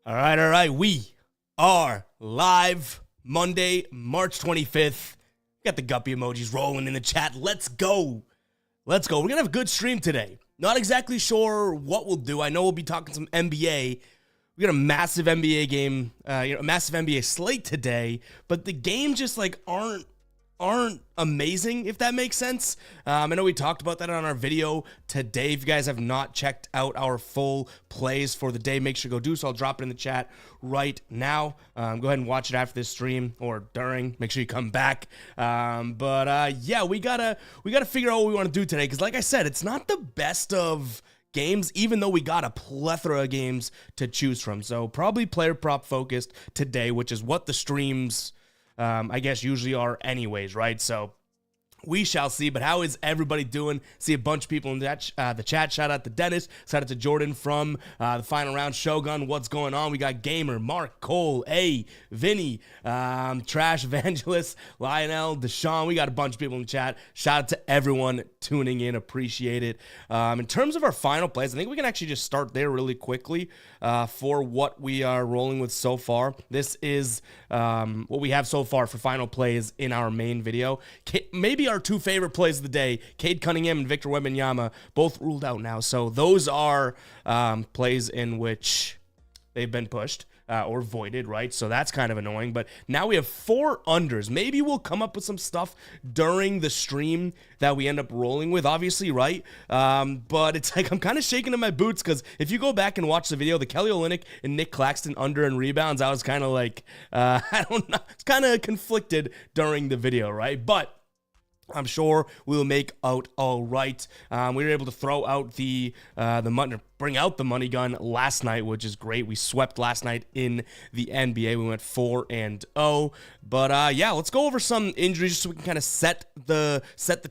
All right. We are live Monday, March 25th. Got the guppy emojis rolling in the chat. Let's go. We're going to have a good stream today. Not exactly sure what we'll do. I know we'll be talking some NBA. We got a massive NBA game, a massive NBA slate today, but the games just aren't amazing, if that makes sense. I know we talked about that on our video today. If you guys have not checked out our full plays for the day, make sure to go do so. I'll drop it in the chat right now. Go ahead and watch it after this stream or during. Make sure you come back. Yeah, we gotta figure out what we want to do today, because like I said, it's not the best of games, even though we got a plethora of games to choose from. So probably player prop focused today, which is what the streams I guess usually are anyways, right? So we shall see. But how is everybody doing? See a bunch of people in that the chat. Shout out to Dennis. Shout out to Jordan from the final round. Shogun, what's going on? We got Gamer, Mark, Cole, A, Vinny, Trash Evangelist, Lionel, Deshaun. We got a bunch of people in the chat. Shout out to everyone tuning in. Appreciate it. In terms of our final plays, I think we can actually just start there really quickly for what we are rolling with so far. This is what we have so far for final plays in our main video. Maybe our two favorite plays of the day, Cade Cunningham and Victor Wembanyama, both ruled out now. So those are plays in which they've been pushed or voided, right? So that's kind of annoying. But now we have 4 unders. Maybe we'll come up with some stuff during the stream that we end up rolling with, obviously, right? But it's like I'm kind of shaking in my boots, because if you go back and watch the video, the Kelly Olynyk and Nick Claxton under and rebounds, I was kind of like, I don't know, it's kind of conflicted during the video, right? But I'm sure we'll make out all right. We were able to throw out the money, bring out the money gun last night, which is great. We swept last night in the NBA. We went 4-0. But yeah, let's go over some injuries just so we can kind of set the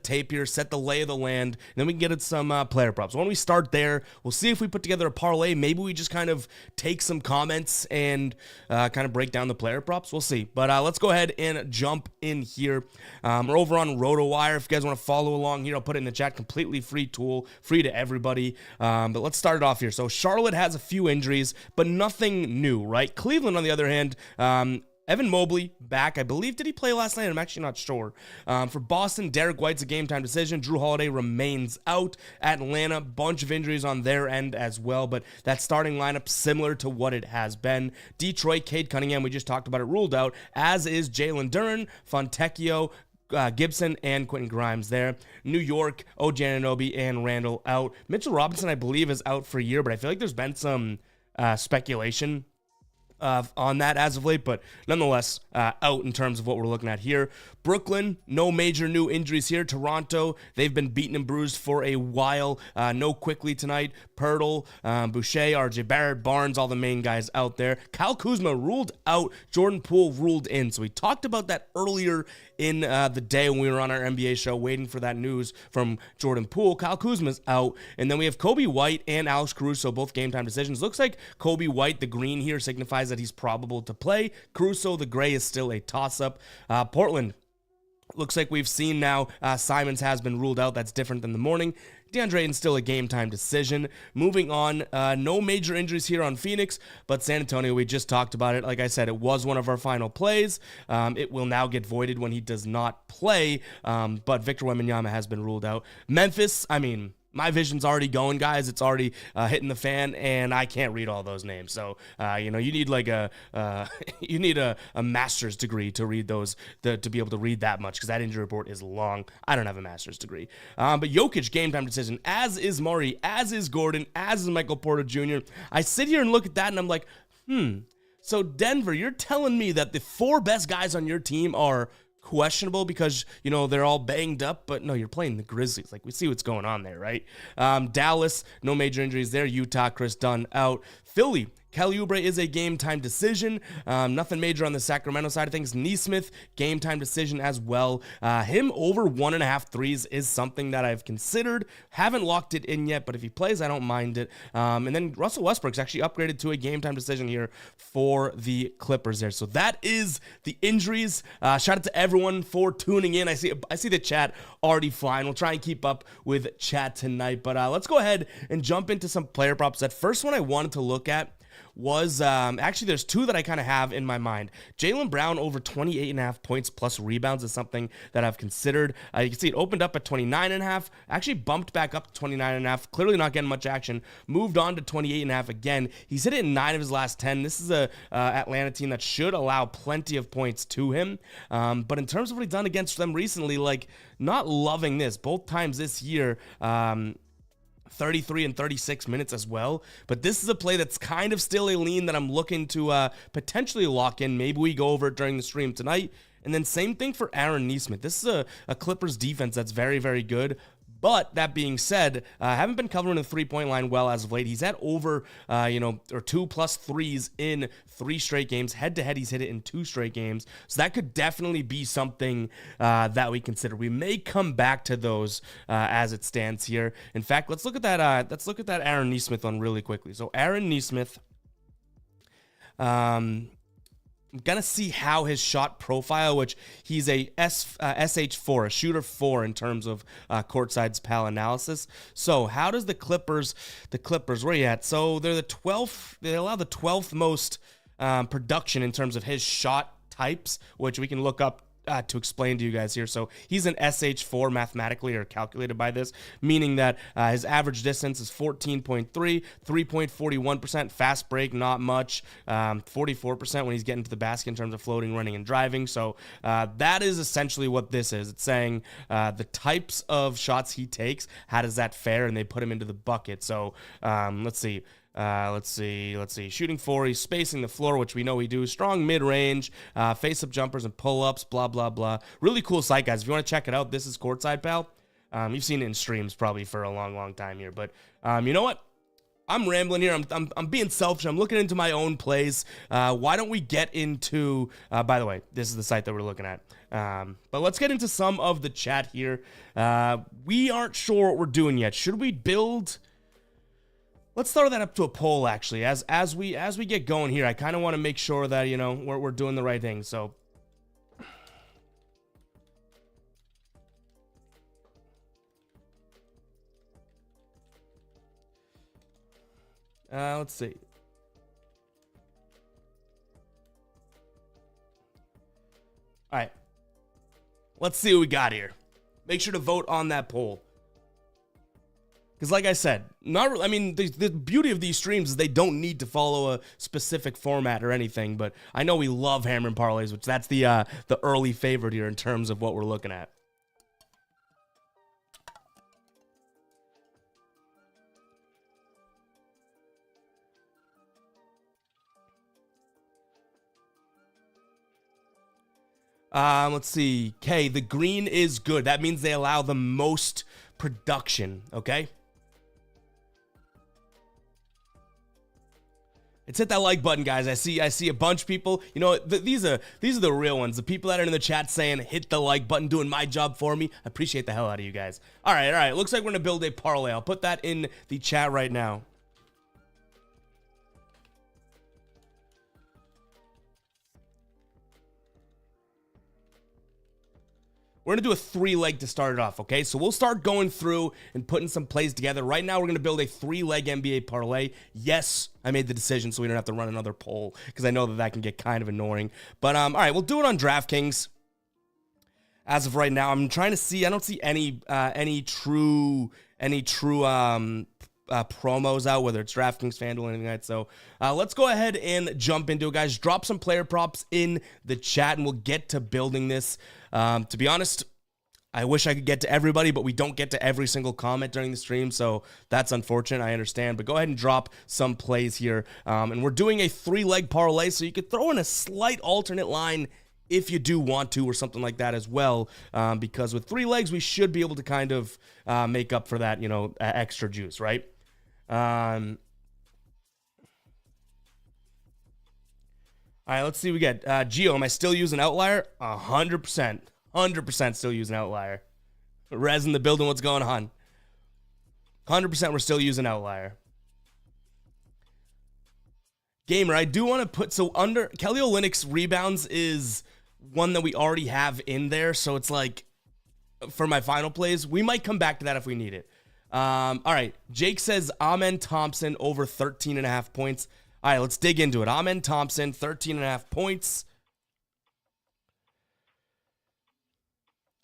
tape here, set the lay of the land, and then we can get at some player props. When we start there, we'll see if we put together a parlay. Maybe we just kind of take some comments and kind of break down the player props. We'll see. But let's go ahead and jump in here. We're over on RotoWire. If you guys want to follow along here, I'll put it in the chat. Completely free tool, free to everybody. But let's start it off here. So Charlotte has a few injuries, but nothing new, right? Cleveland, on the other hand, Evan Mobley back. I believe, did he play last night? I'm actually not sure. For Boston, Derek White's a game-time decision. Drew Holiday remains out. Atlanta, bunch of injuries on their end as well, but that starting lineup similar to what it has been. Detroit, Cade Cunningham, we just talked about it, ruled out, as is Jalen Duren, Fontecchio, Gibson, and Quentin Grimes there. New York, OG Anunoby and Randall out. Mitchell Robinson, I believe, is out for a year, but I feel like there's been some speculation on that as of late, but nonetheless, out in terms of what we're looking at here. Brooklyn, no major new injuries here. Toronto, they've been beaten and bruised for a while. No Quickly tonight. Pirtle, Boucher, RJ Barrett, Barnes, all the main guys out there. Kyle Kuzma ruled out. Jordan Poole ruled in. So we talked about that earlier in the day when we were on our NBA show waiting for that news from Jordan Poole. Kyle Kuzma's out. And then we have Kobe White and Alex Caruso, both game-time decisions. Looks like Kobe White, the green here, signifies that he's probable to play. Caruso, the gray, is still a toss-up. Portland, looks like we've seen now Simons has been ruled out. That's different than the morning. DeAndre Ayton's still a game-time decision. Moving on, no major injuries here on Phoenix, but San Antonio, we just talked about it. Like I said, it was one of our final plays. It will now get voided when he does not play, but Victor Wembanyama has been ruled out. Memphis, I mean, my vision's already going, guys. It's already hitting the fan, and I can't read all those names. So, you need like a master's degree to read those, to be able to read that much, because that injury report is long. I don't have a master's degree. But Jokic, game time decision, as is Murray, as is Gordon, as is Michael Porter Jr. I sit here and look at that, and I'm like, So Denver, you're telling me that the 4 best guys on your team are questionable because, they're all banged up, but no, you're playing the Grizzlies. Like, we see what's going on there, right? Dallas, no major injuries there. Utah, Chris Dunn out. Philly, Kelly Oubre is a game-time decision. Nothing major on the Sacramento side of things. Nesmith, game-time decision as well. Him over 1.5 threes is something that I've considered. Haven't locked it in yet, but if he plays, I don't mind it. And then Russell Westbrook's actually upgraded to a game-time decision here for the Clippers there. So that is the injuries. Shout out to everyone for tuning in. I see the chat already flying. We'll try and keep up with chat tonight, but let's go ahead and jump into some player props. That first one I wanted to look at was actually there's two that I kind of have in my mind. Jaylen Brown over 28.5 points plus rebounds is something that I've considered. You can see it opened up at 29.5, actually bumped back up to 29.5, clearly not getting much action, moved on to 28.5 again. He's hit it in 9 of his last 10. This is a Atlanta team that should allow plenty of points to him. But in terms of what he's done against them recently, like, not loving this. Both times this year, 33 and 36 minutes as well. But this is a play that's kind of still a lean that I'm looking to potentially lock in. Maybe we go over it during the stream tonight. And then same thing for Aaron Nesmith. This is a Clippers defense that's very, very good. But that being said, haven't been covering the three-point line well as of late. He's had over, or 2+ threes in 3 straight games. Head-to-head, he's hit it in 2 straight games. So that could definitely be something that we consider. We may come back to those as it stands here. In fact, let's look at that. Let's look at that Aaron Nesmith one really quickly. So Aaron Nesmith. I'm going to see how his shot profile, which he's a SH4, a shooter 4 in terms of courtside's PAL analysis. So how does the Clippers, where are you at? So they're the 12th, they allow the 12th most production in terms of his shot types, which we can look up to explain to you guys here. So he's an SH4 mathematically, or calculated by this, meaning that his average distance is 14.3, 3.41%, fast break, not much, 44% when he's getting to the basket in terms of floating, running, and driving. So that is essentially what this is. It's saying the types of shots he takes, how does that fare, and they put him into the bucket. So let's see. Shooting 4, he's spacing the floor, which we know we do. Strong mid-range, face-up jumpers and pull-ups, blah, blah, blah. Really cool site, guys. If you want to check it out, this is Courtside Pal. You've seen it in streams probably for a long, long time here. But you know what? I'm rambling here. I'm being selfish. I'm looking into my own plays. Why don't we get into, by the way, this is the site that we're looking at. But let's get into some of the chat here. We aren't sure what we're doing yet. Should we build... Let's throw that up to a poll, actually. As we get going here, I kind of want to make sure that, we're doing the right thing. So let's see. All right. Let's see what we got here. Make sure to vote on that poll. Because like I said, the beauty of these streams is they don't need to follow a specific format or anything, but I know we love hammering parlays, which that's the early favorite here in terms of what we're looking at. Let's see. Okay, the green is good. That means they allow the most production, okay? It's hit that like button, guys. I see a bunch of people. These are the real ones. The people that are in the chat saying hit the like button, doing my job for me. I appreciate the hell out of you guys. All right. Looks like we're gonna build a parlay. I'll put that in the chat right now. We're going to do a 3-leg to start it off, okay? So we'll start going through and putting some plays together. Right now, we're going to build a 3-leg NBA parlay. Yes, I made the decision so we don't have to run another poll because I know that can get kind of annoying. But, all right, we'll do it on DraftKings. As of right now, I'm trying to see. I don't see any true promos out, whether it's DraftKings, FanDuel, or anything like that. So let's go ahead and jump into it, guys. Drop some player props in the chat, and we'll get to building this. To be honest, I wish I could get to everybody, but we don't get to every single comment during the stream, so that's unfortunate. I understand, but go ahead and drop some plays here. And we're doing a 3-leg parlay, so you could throw in a slight alternate line if you do want to, or something like that as well, because with 3 legs, we should be able to kind of make up for that, extra juice, right? All right, let's see what we get. Gio, am I still using Outlier? 100%. 100% still using Outlier. Rez in the building, what's going on? 100% we're still using Outlier. Gamer, I do want to put, so under, Kelly Olynyk's rebounds is one that we already have in there, so it's like, for my final plays, we might come back to that if we need it. All right, Jake says Amen Thompson over 13.5 points. All right, let's dig into it. Amen Thompson, 13.5 points.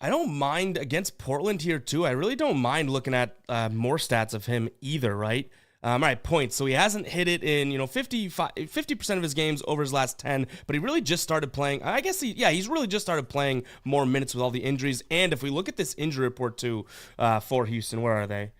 I don't mind against Portland here, too. I really don't mind looking at more stats of him either, right? All right, points. So he hasn't hit it in, 50% of his games over his last 10, but he really just started playing. I guess he's really just started playing more minutes with all the injuries. And if we look at this injury report, too, for Houston, where are they?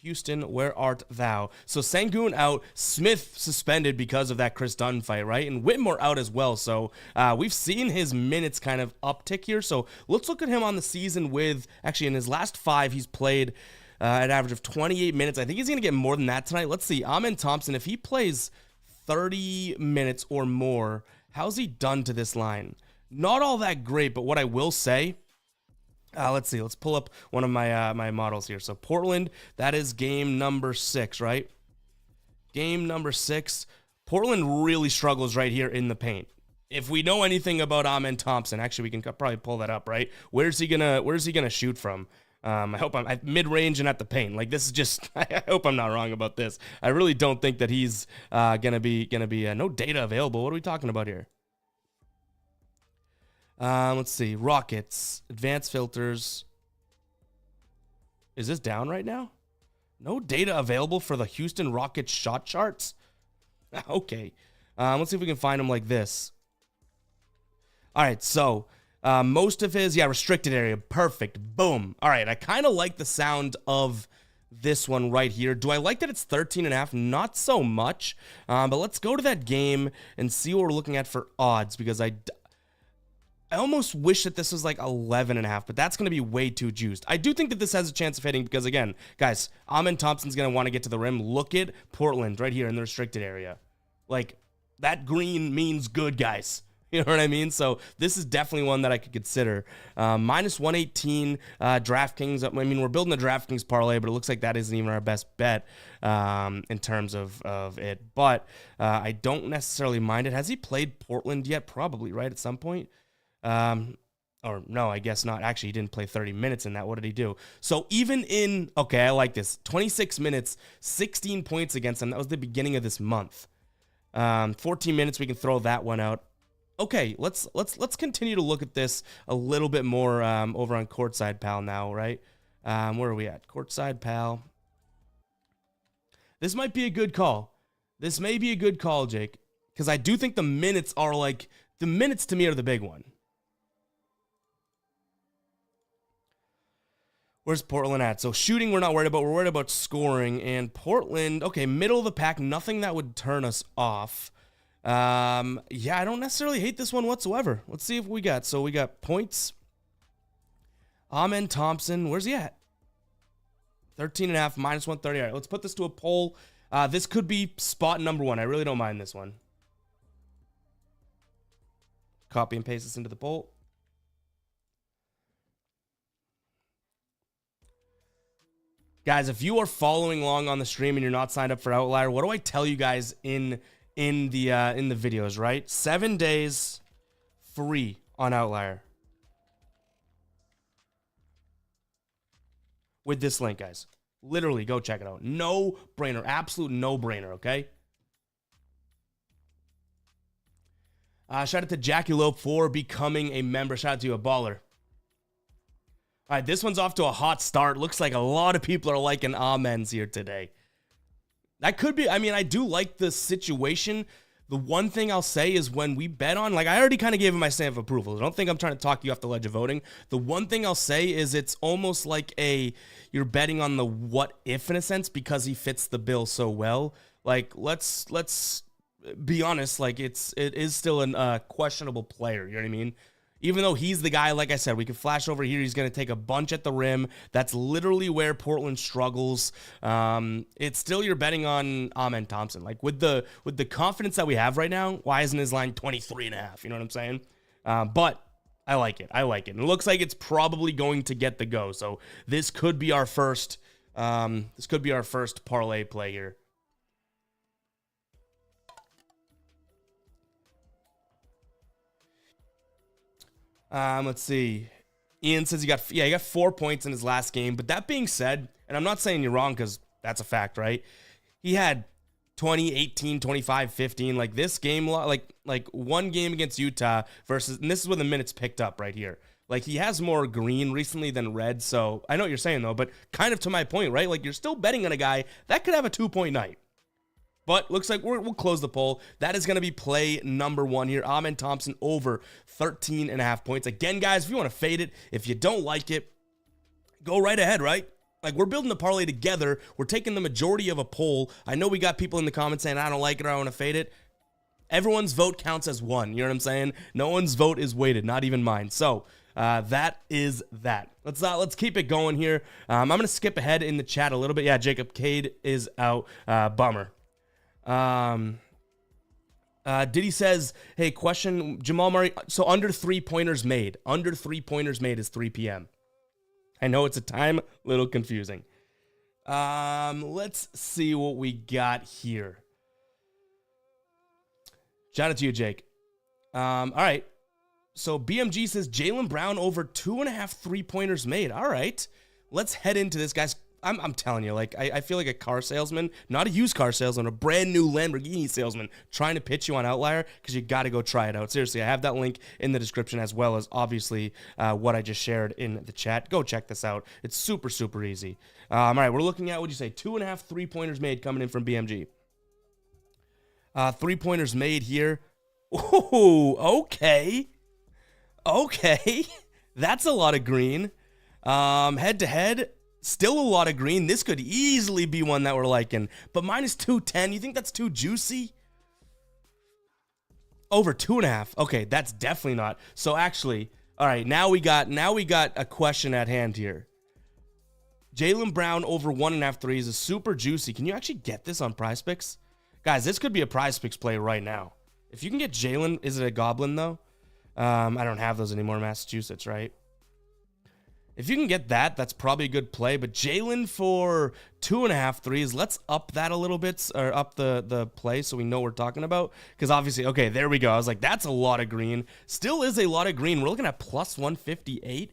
Houston, where art thou? So Sengun out, Smith suspended because of that Chris Dunn fight, right? And Whitmore out as well. So we've seen his minutes kind of uptick here. So let's look at him on the season with, actually in his last 5, he's played an average of 28 minutes. I think he's going to get more than that tonight. Let's see. Amen Thompson, if he plays 30 minutes or more, how's he done to this line? Not all that great, but what I will say, let's see. Let's pull up one of my my models here. So Portland, that is game number 6, right? Game number 6. Portland really struggles right here in the paint. If we know anything about Amen Thompson, actually we can probably pull that up, right? Where's he gonna shoot from? I hope I'm at mid-range and at the paint. Like, this is just, I hope I'm not wrong about this. I really don't think that he's gonna be no data available. What are we talking about here? Let's see. Rockets, advanced filters. Is this down right now? No data available for the Houston Rockets shot charts. Okay. Let's see if we can find them like this. All right, so most of his, restricted area. Perfect. Boom. All right, I kind of like the sound of this one right here. Do I like that it's 13.5? Not so much. But let's go to that game and see what we're looking at for odds, because I almost wish that this was like 11.5, but that's going to be way too juiced. I do think that this has a chance of hitting because, again, guys, Amen Thompson's going to want to get to the rim. Look at Portland right here in the restricted area. Like, that green means good, guys. You know what I mean? So this is definitely one that I could consider. Minus 118 DraftKings. I mean, we're building a DraftKings parlay, but it looks like that isn't even our best bet in terms of it. But I don't necessarily mind it. Has he played Portland yet? Probably, right, at some point. Or no, I guess not. Actually, he didn't play 30 minutes in that. What did he do? So even in, okay, I like this. 26 minutes, 16 points against him. That was the beginning of this month. 14 minutes, we can throw that one out. Okay, let's continue to look at this a little bit more over on Courtside Pal now, right? Where are we at? Courtside Pal. This might be a good call. This may be a good call, Jake, because I do think the minutes are like, the minutes to me are the big one. Where's Portland at? So shooting we're not worried about. We're worried about scoring. And Portland, okay, middle of the pack, nothing that would turn us off. Yeah, I don't necessarily hate this one whatsoever. Let's see if we got. So we got points. Amen Thompson, where's he at? 13.5, minus 130. All right, let's put this to a poll. This could be spot number 1. I really don't mind this one. Copy and paste this into the poll. Guys, if you are following along on the stream and you're not signed up for Outlier, what do I tell you guys in the videos, right? 7 days free on Outlier with this link, guys. Literally, go check it out. No brainer, absolute no brainer. Okay. Shout out to Jackie Lope for becoming a member. Shout out to you, a baller. All right, this one's off to a hot start. Looks like a lot of people are liking amens here today. That could be, I mean, I do like the situation. The one thing I'll say is when we bet on, like I already kind of gave him my stamp of approval. I don't think I'm trying to talk you off the ledge of voting. The one thing I'll say is it's almost like you're betting on the what if in a sense because he fits the bill so well. Like let's be honest, like it is still a questionable player. You know what I mean? Even though he's the guy, like I said, we can flash over here. He's going to take a bunch at the rim. That's literally where Portland struggles. It's still you're betting on Amen Thompson. Like with the confidence that we have right now, why isn't his line 23.5? You know what I'm saying? But I like it. I like it. And it looks like it's probably going to get the go. So this could be our first. This could be our first parlay play here. Let's see. Ian says he got 4 points in his last game. But that being said, and I'm not saying you're wrong because that's a fact, right? He had 20, 18, 25, 15. Like this game, like one game against Utah versus, and this is when the minutes picked up right here. Like he has more green recently than red. So I know what you're saying though, but kind of to my point, right? Like you're still betting on a guy that could have a 2-point night. But looks like we'll close the poll. That is going to be play number 1 here. Amen Thompson over 13.5 points. Again, guys, if you want to fade it, if you don't like it, go right ahead, right? Like we're building the parlay together. We're taking the majority of a poll. I know we got people in the comments saying, I don't like it or I want to fade it. Everyone's vote counts as one. You know what I'm saying? No one's vote is weighted, not even mine. So that is that. Let's keep it going here. I'm going to skip ahead in the chat a little bit. Yeah, Jacob Cade is out. Bummer. Diddy says, hey, question, Jamal Murray. So under 3-pointers made. Under 3-pointers made is 3 p.m. I know it's a time, little confusing. Let's see what we got here. Shout out to you, Jake. All right. So BMG says Jaylen Brown over 2.5 3-pointers made. All right. Let's head into this, guys. I'm telling you, like, I feel like a car salesman, not a used car salesman, a brand new Lamborghini salesman trying to pitch you on Outlier because you got to go try it out. Seriously, I have that link in the description as well as obviously what I just shared in the chat. Go check this out. It's super, super easy. All right, we're looking at, what'd you say, 2.5 3-pointers made coming in from BMG. 3-pointers made here. Ooh, okay. Okay. That's a lot of green. Head-to-head. Still a lot of green. This could easily be one that we're liking. But minus 210, you think that's too juicy? Over 2.5. Okay, that's definitely not. So actually, all right, now we got a question at hand here. Jaylen Brown over 1.5 threes is super juicy. Can you actually get this on Prize Picks? Guys, this could be a Prize Picks play right now. If you can get Jaylen, is it a Goblin though? I don't have those anymore in Massachusetts, right? If you can get that, that's probably a good play. But Jaylen for 2.5 threes, let's up that a little bit, or up the play so we know what we're talking about. Because obviously, okay, there we go. I was like, that's a lot of green. Still is a lot of green. We're looking at plus 158.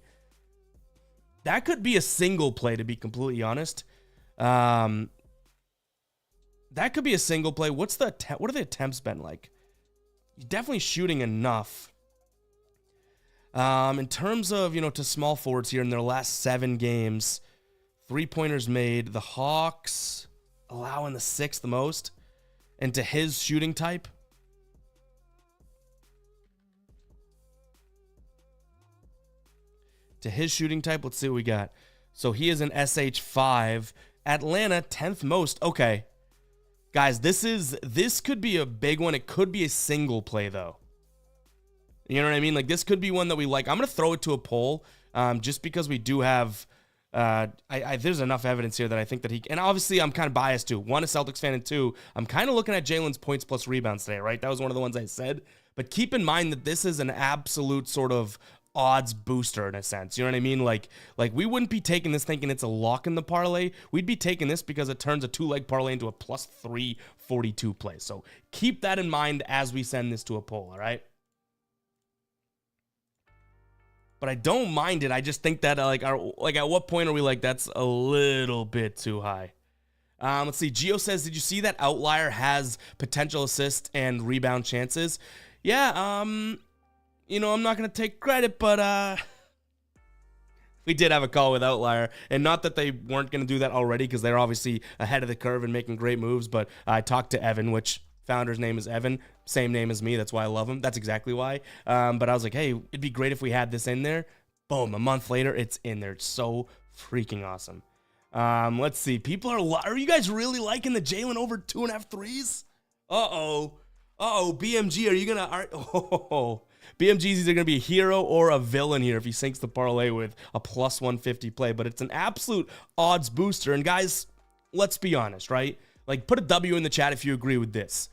That could be a single play, to be completely honest. That could be a single play. What are the attempts been like? He's definitely shooting enough. In terms of, to small forwards here in their last 7 games, 3-pointers made, the Hawks allowing the 6th the most, and to his shooting type. Let's see what we got. So he is an SH5. Atlanta, 10th most. Okay. Guys, this could be a big one. It could be a single play, though. You know what I mean? Like, this could be one that we like. I'm going to throw it to a poll just because we do have there's enough evidence here that I think that he... And obviously, I'm kind of biased, too. 1, a Celtics fan, and 2, I'm kind of looking at Jaylen's points plus rebounds today, right? That was one of the ones I said. But keep in mind that this is an absolute sort of odds booster in a sense. You know what I mean? Like we wouldn't be taking this thinking it's a lock in the parlay. We'd be taking this because it turns a 2-leg parlay into a plus 342 play. So keep that in mind as we send this to a poll, all right? But I don't mind it. I just think that at what point are we like, that's a little bit too high? Let's see. Gio says, did you see that Outlier has potential assist and rebound chances? Yeah. I'm not going to take credit, but we did have a call with Outlier, and not that they weren't going to do that already because they're obviously ahead of the curve and making great moves. But I talked to Evan, which founder's name is Evan, same name as me. That's why I love him. That's exactly why. But I was like, hey, it'd be great if we had this in there. Boom, a month later, it's in there. It's so freaking awesome. Let's see. People are you guys really liking the Jaylen over 2.5 threes? BMG, are you gonna? BMG's either gonna be a hero or a villain here if he sinks the parlay with a plus 150 play. But it's an absolute odds booster. And guys, let's be honest, right? Like, put a W in the chat if you agree with this.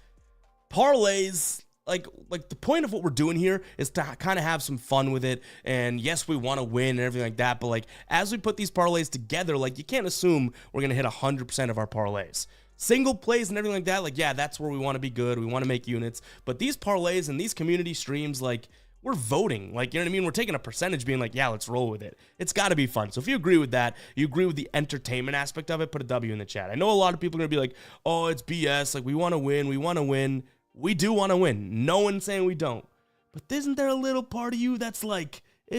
Parlays, like the point of what we're doing here is to kind of have some fun with it. And yes, we want to win and everything like that. But like, as we put these parlays together, like, you can't assume we're going to hit 100% of our parlays. Single plays and everything like that, like, yeah, that's where we want to be good. We want to make units. But these parlays and these community streams, like, we're voting. Like, you know what I mean? We're taking a percentage being like, yeah, let's roll with it. It's got to be fun. So if you agree with that, you agree with the entertainment aspect of it, put a W in the chat. I know a lot of people are going to be like, oh, it's BS. Like, we want to win. We want to win. We do want to win. No one's saying we don't. But isn't there a little part of you that's like, all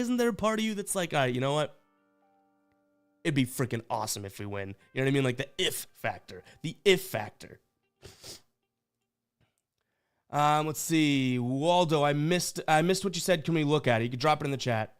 right, you know what? It'd be freaking awesome if we win. You know what I mean? Like the if factor. The if factor. Let's see. Waldo, I missed what you said. Can we look at it? You can drop it in the chat.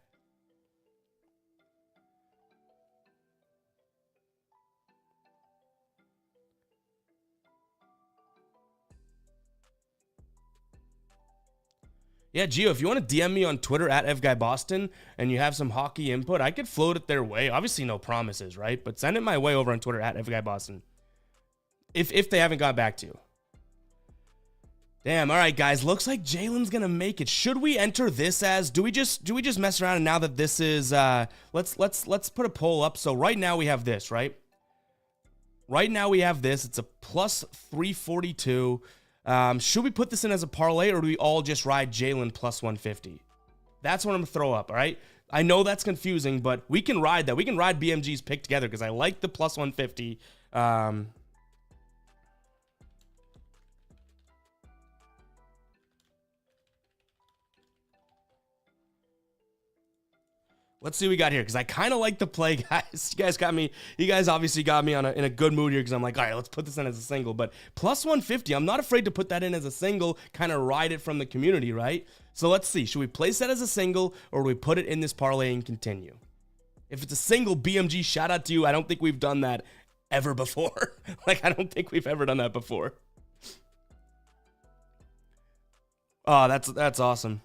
Yeah, Gio, if you want to DM me on Twitter at FGuyBoston and you have some hockey input, I could float it their way. Obviously, no promises, right? But send it my way over on Twitter at FGuyBoston. If they haven't got back to you. Damn, all right, guys. Looks like Jalen's gonna make it. Should we enter this as? Do we just mess around? And now that this is, let's put a poll up. So right now we have this, right? Right now we have this. It's a plus 342. Should we put this in as a parlay, or do we all just ride Jalen plus 150? That's what I'm gonna throw up. All right. I know that's confusing, but we can ride that. We can ride BMG's pick together because I like the plus 150. Let's see what we got here, because I kind of like the play, guys. You guys obviously got me in a good mood here, because I'm like, all right, let's put this in as a single. But plus 150, I'm not afraid to put that in as a single, kind of ride it from the community, right? So let's see. Should we place that as a single, or do we put it in this parlay and continue? If it's a single, BMG, shout out to you. I don't think we've done that ever before. Like, I don't think we've ever done that before. Oh, that's awesome.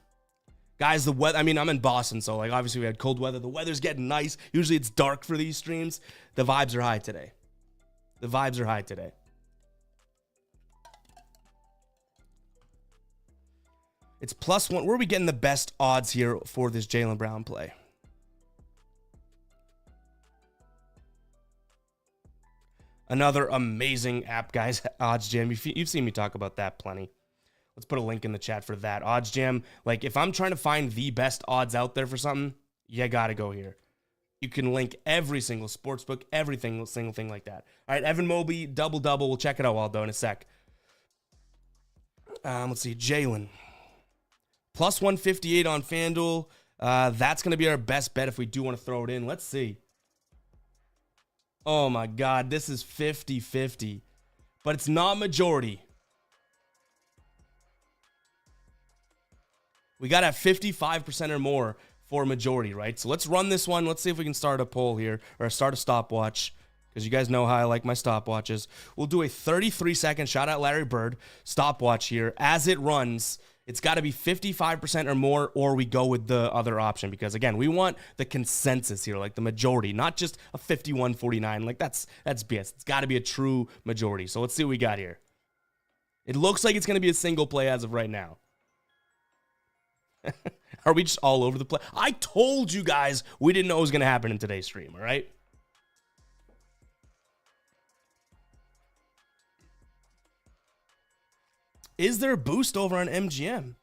Guys, the weather, I mean, I'm in Boston, so like obviously we had cold weather. The weather's getting nice. Usually it's dark for these streams. The vibes are high today. The vibes are high today. It's plus one. Where are we getting the best odds here for this Jaylen Brown play? Another amazing app, guys. Odds Jam. You've seen me talk about that plenty. Let's put a link in the chat for that. Odds Jam, like if I'm trying to find the best odds out there for something, you gotta go here. You can link every single sportsbook, everything, single thing like that. All right, Evan Mobley, double-double. We'll check it out, Waldo, in a sec. Let's see, Jalen. Plus 158 on FanDuel. That's going to be our best bet if we do want to throw it in. Let's see. Oh, my God. This is 50-50. But it's not majority. We got to have 55% or more for majority, right? So let's run this one. Let's see if we can start a poll here, or start a stopwatch, because you guys know how I like my stopwatches. We'll do a 33-second, shout out Larry Bird, stopwatch here. As it runs, it's got to be 55% or more, or we go with the other option, because, again, we want the consensus here, like the majority, not just a 51-49. Like, that's BS. It's got to be a true majority. So let's see what we got here. It looks like it's going to be a single play as of right now. Are we just all over the place? I told you guys we didn't know what was going to happen in today's stream, all right? Is there a boost over on MGM?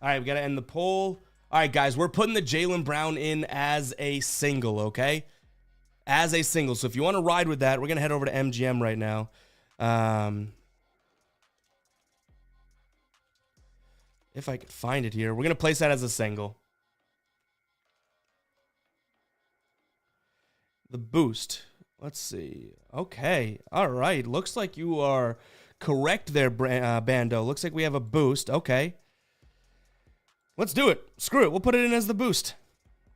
All right, we got to end the poll. All right, guys, we're putting the Jaylen Brown in as a single, okay? As a single. So if you want to ride with that, we're going to head over to MGM right now. If I could find it here. We're going to place that as a single. The boost. Let's see. Okay. All right. Looks like you are correct there, Bando. Looks like we have a boost. Okay. Let's do it. Screw it. We'll put it in as the boost.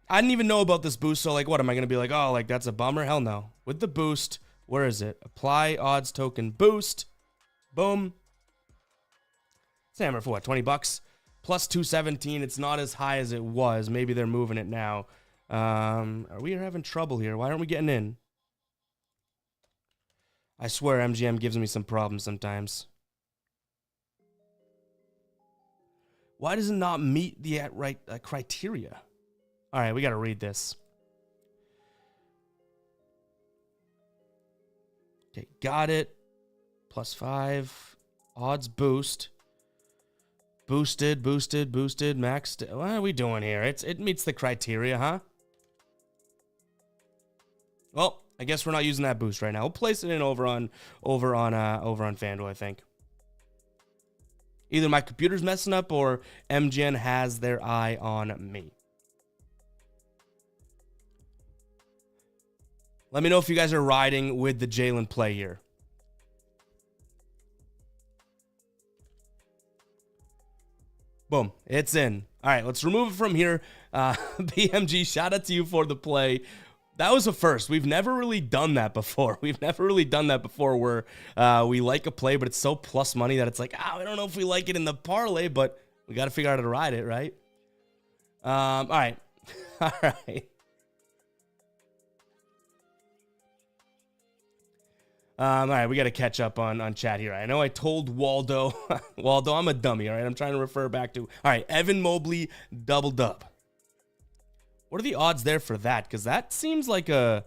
I didn't even know about this boost, so like what? Am I going to be like, oh, like that's a bummer? Hell no. With the boost, where is it? Apply odds token boost. Boom. Hammer for what, 20 bucks? Plus 217. It's not as high as it was. Maybe they're moving it now. Are we having trouble here? Why aren't we getting in? I swear MGM gives me some problems sometimes. Why does it not meet the right criteria? All right, we got to read this. Okay, got it. Plus 5. Odds boost. Boosted, maxed. What are we doing here? It meets the criteria, huh? Well, I guess we're not using that boost right now. We'll place it in over on FanDuel, I think. Either my computer's messing up or MGN has their eye on me. Let me know if you guys are riding with the Jalen play here. Boom, it's in. All right, let's remove it from here. BMG, shout out to you for the play. That was a first. We've never really done that before. Where we like a play, but it's so plus money that it's like, I don't know if we like it in the parlay, but we got to figure out how to ride it, right? All right. All right. All right, we got to catch up on chat here. I know I told Waldo, I'm a dummy, all right? I'm trying to refer back to, all right, Evan Mobley, double dub. What are the odds there for that? Because that seems like not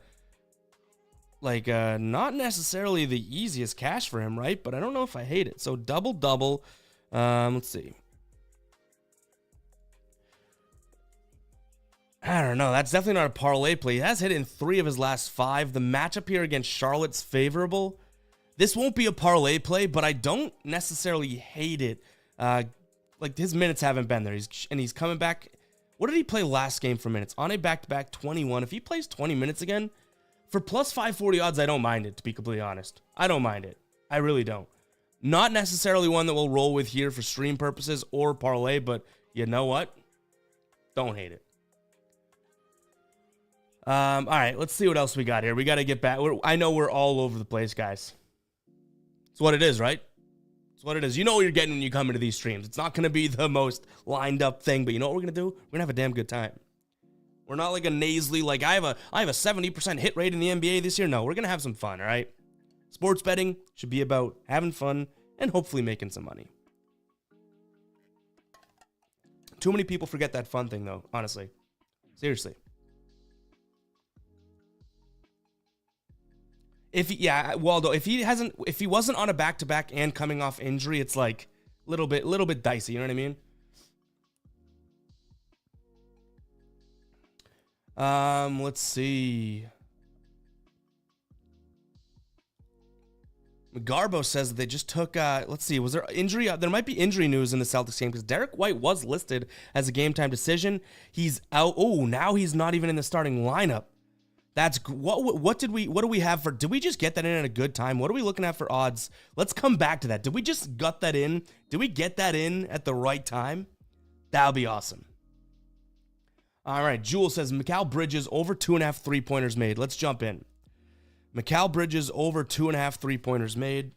necessarily the easiest cash for him, right? But I don't know if I hate it. So double. Let's see. I don't know. That's definitely not a parlay play. He has hit in 3 of his last 5. The matchup here against Charlotte's favorable. This won't be a parlay play, but I don't necessarily hate it. Like his minutes haven't been there. He's coming back. What did he play last game for minutes? On a back-to-back 21. If he plays 20 minutes again, for plus 540 odds, I don't mind it, to be completely honest. I don't mind it. I really don't. Not necessarily one that we'll roll with here for stream purposes or parlay, but you know what? Don't hate it. All right, let's see what else we got here. We got to get back. I know we're all over the place, guys. It's what it is, right? It's what it is. You know what you're getting when you come into these streams. It's not going to be the most lined up thing, but you know what we're going to do? We're going to have a damn good time. We're not like a nasally, like I have a 70% hit rate in the NBA this year. No, we're going to have some fun, all right? Sports betting should be about having fun and hopefully making some money. Too many people forget that fun thing, though, honestly. Seriously. Waldo, if he wasn't on a back-to-back and coming off injury, it's like little bit dicey, you know what I mean? Let's see. Garbo says that they just took, let's see, was there injury? There might be injury news in the Celtics game because Derek White was listed as a game-time decision. He's out. Oh, now he's not even in the starting lineup. That's what do we have for? Did we just get that in at a good time? What are we looking at for odds? Let's come back to that. Did we just gut that in? Did we get that in at the right time? That'll be awesome. All right, Jewel says Mikal Bridges over 2.5 3-pointers made. Let's jump in. Mikal Bridges over 2.5 3-pointers made.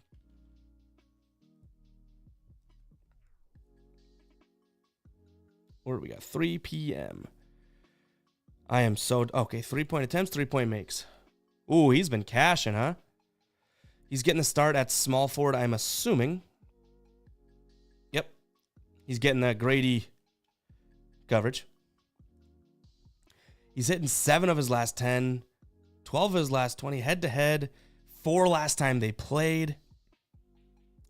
What do we got? 3 p.m. I am so... Okay, 3-point attempts, 3-point makes. Ooh, he's been cashing, huh? He's getting the start at small forward, I'm assuming. Yep. He's getting that Grady coverage. He's hitting 7 of his last 10, 12 of his last 20, head-to-head, 4 last time they played.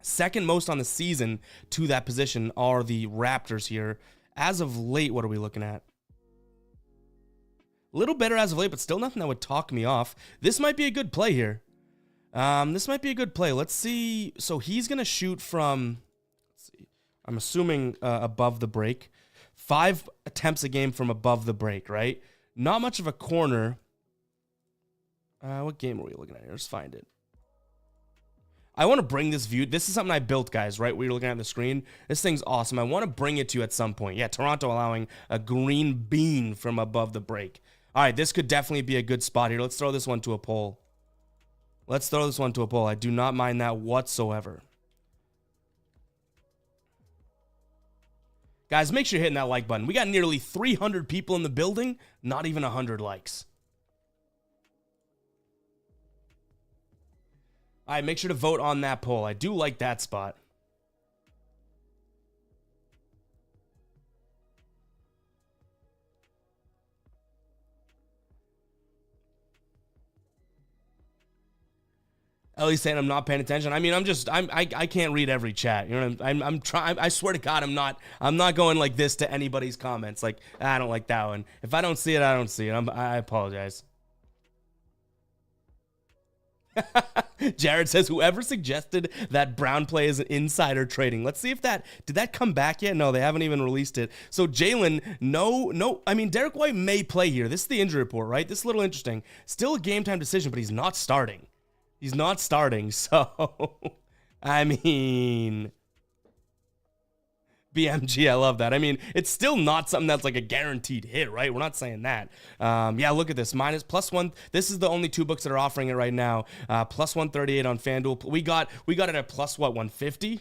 Second most on the season to that position are the Raptors here. As of late, what are we looking at? A little better as of late, but still nothing that would talk me off. This might be a good play here. Let's see. So he's going to shoot from, let's see, I'm assuming above the break. 5 attempts a game from above the break, right? Not much of a corner. What game are we looking at here? Let's find it. I want to bring this view. This is something I built, guys, right? We're looking at the screen. This thing's awesome. I want to bring it to you at some point. Yeah, Toronto allowing a green bean from above the break. All right, this could definitely be a good spot here. Let's throw this one to a poll. I do not mind that whatsoever. Guys, make sure you're hitting that like button. We got nearly 300 people in the building, not even 100 likes. All right, make sure to vote on that poll. I do like that spot. Ellie's saying I'm not paying attention. I mean, I can't read every chat. You know, I'm trying. I swear to God, I'm not going like this to anybody's comments. Like, I don't like that one. If I don't see it, I don't see it. I apologize. Jared says, whoever suggested that Brown play is an insider trading. Let's see if did that come back yet? No, they haven't even released it. So Jalen, no. I mean, Derek White may play here. This is the injury report, right? This is a little interesting. Still a game time decision, but he's not starting. He's not starting, so, I mean, BMG, I love that. I mean, it's still not something that's like a guaranteed hit, right? We're not saying that. Yeah, look at this. +1. This is the only two books that are offering it right now. +138 on FanDuel. We got it at +150?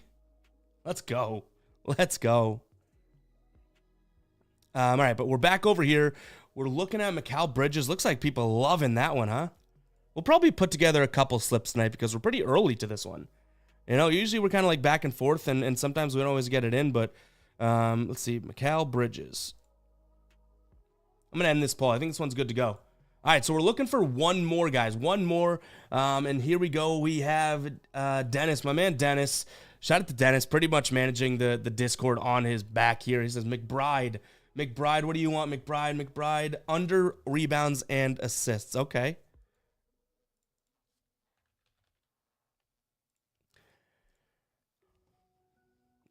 Let's go. Let's go. All right, but we're back over here. We're looking at Mikal Bridges. Looks like people loving that one, huh? We'll probably put together a couple slips tonight because we're pretty early to this one. You know, usually we're kind of like back and forth, and sometimes we don't always get it in, but let's see. Mikal Bridges. I'm going to end this poll. I think this one's good to go. All right, so we're looking for one more, guys. One more, and here we go. We have Dennis, my man Dennis. Shout out to Dennis, pretty much managing the Discord on his back here. He says, McBride, what do you want, McBride? Under rebounds and assists. Okay.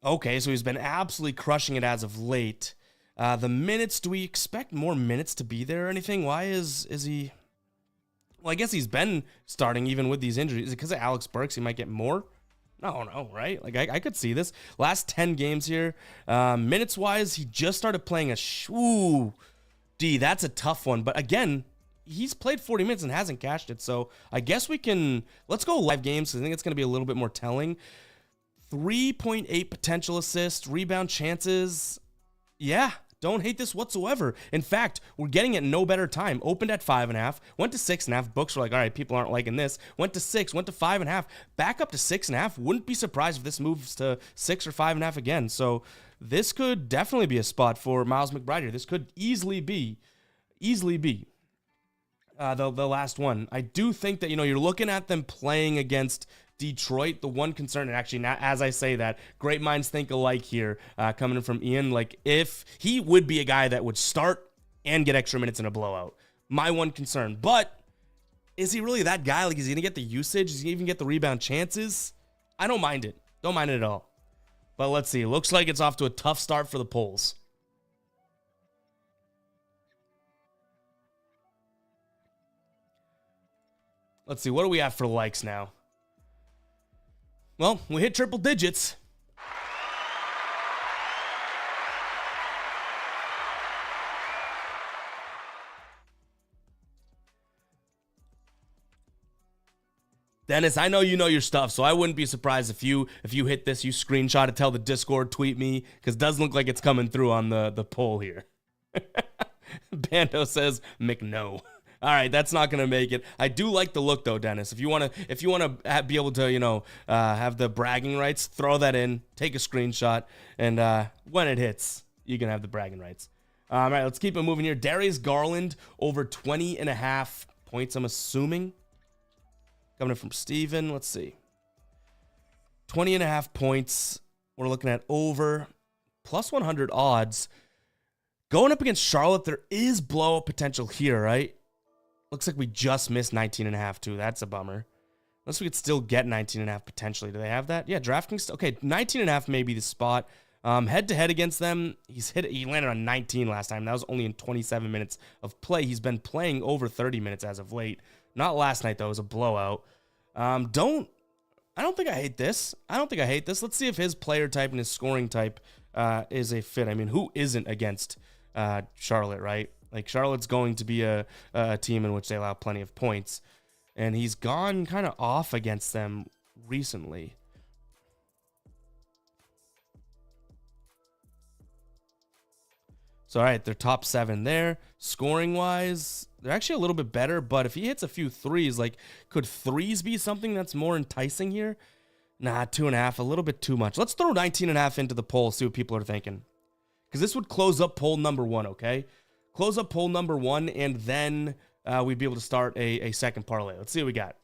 Okay, so he's been absolutely crushing it as of late. The minutes, do we expect more minutes to be there or anything? Why is he... Well, I guess he's been starting even with these injuries. Is it because of Alex Burks he might get more? No, right? Like, I could see this. Last 10 games here. Minutes-wise, he just started playing Ooh, D, that's a tough one. But again, he's played 40 minutes and hasn't cashed it. So I guess we can... Let's go live games. I think it's going to be a little bit more telling. 3.8 potential assists, rebound chances. Yeah, don't hate this whatsoever. In fact, we're getting it no better time. Opened at 5.5, went to 6.5. Books were like, all right, people aren't liking this. Went to 6, went to 5.5, back up to 6.5. Wouldn't be surprised if this moves to 6 or 5.5 again. So this could definitely be a spot for Miles McBride here. This could easily be the last one. I do think that, you know, you're looking at them playing against Detroit. The one concern, and actually, not as I say that, great minds think alike here, coming in from Ian. Like, if he would be a guy that would start and get extra minutes in a blowout, my one concern. But is he really that guy? Like, is he gonna get the usage? Is he gonna even get the rebound chances? I don't mind it. Don't mind it at all. But let's see. Looks like it's off to a tough start for the polls. Let's see. What do we have for likes now? Well, we hit triple digits. Dennis, I know you know your stuff, so I wouldn't be surprised if you hit this, you screenshot it, tell the Discord, tweet me, because it doesn't look like it's coming through on the poll here. Bando says, McNo. All right, that's not gonna make it. I do like the look though, Dennis. If you wanna be able to, you know, have the bragging rights, throw that in, take a screenshot, and when it hits, you can have the bragging rights. All right, let's keep it moving here. Darius Garland over 20.5 points. I'm assuming coming in from Steven. Let's see, 20.5 points. We're looking at over +100 odds. Going up against Charlotte, there is blowout potential here, right? Looks like we just missed 19.5 too. That's a bummer. Unless we could still get 19.5 potentially. Do they have that? Yeah, DraftKings. Okay, 19.5 may be the spot. Head-to-head against them, he landed on 19 last time. That was only in 27 minutes of play. He's been playing over 30 minutes as of late. Not last night, though. It was a blowout. I don't think I hate this. Let's see if his player type and his scoring type is a fit. I mean, who isn't against Charlotte, right? Like, Charlotte's going to be a team in which they allow plenty of points. And he's gone kind of off against them recently. So, all right, they're top 7 there. Scoring-wise, they're actually a little bit better. But if he hits a few threes, like, could threes be something that's more enticing here? Nah, 2.5, a little bit too much. Let's throw 19.5 into the poll, see what people are thinking. Because this would close up poll number 1, okay? Close up poll number 1, and then we'd be able to start a second parlay. Let's see what we got.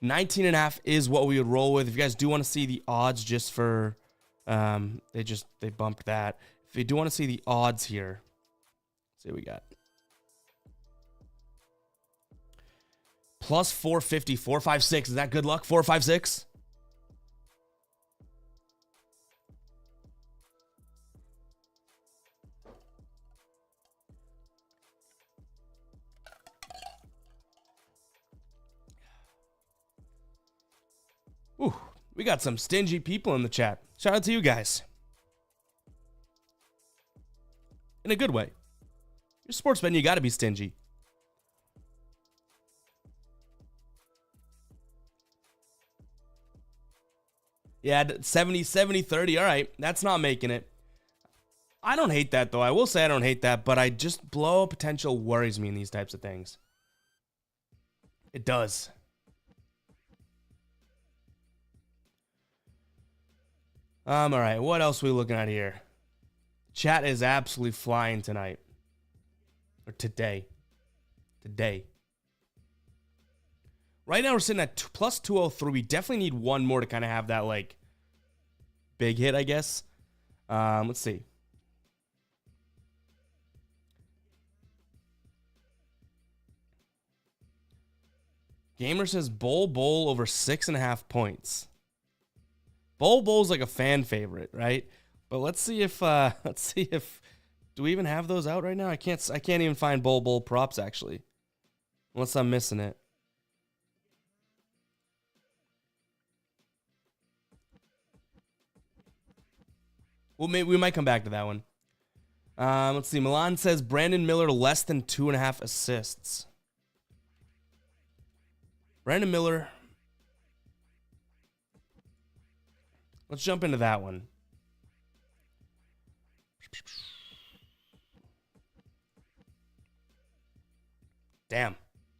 19.5 is what we would roll with. If you guys do want to see the odds just for, they bumped that. If you do want to see the odds here, let's see what we got. Plus 450, 456. Is that good luck? 456? Ooh, we got some stingy people in the chat. Shout out to you guys. In a good way. You're a sportsman, you got to be stingy. Yeah, 70, 30. All right, that's not making it. I don't hate that, though. I will say I don't hate that, but I just blow potential worries me in these types of things. It does. All right, what else are we looking at here? Chat is absolutely flying tonight. Or today. Right now we're sitting at plus 203. We definitely need one more to kind of have that, like, big hit, I guess. Let's see. Gamer says bowl over 6.5 points. Bowl's like a fan favorite, right? But let's see if do we even have those out right now? I can't even find bowl props actually. Unless I'm missing it. Well, maybe we might come back to that one. Let's see. Milan says Brandon Miller less than 2.5 assists. Brandon Miller. Let's jump into that one. Damn.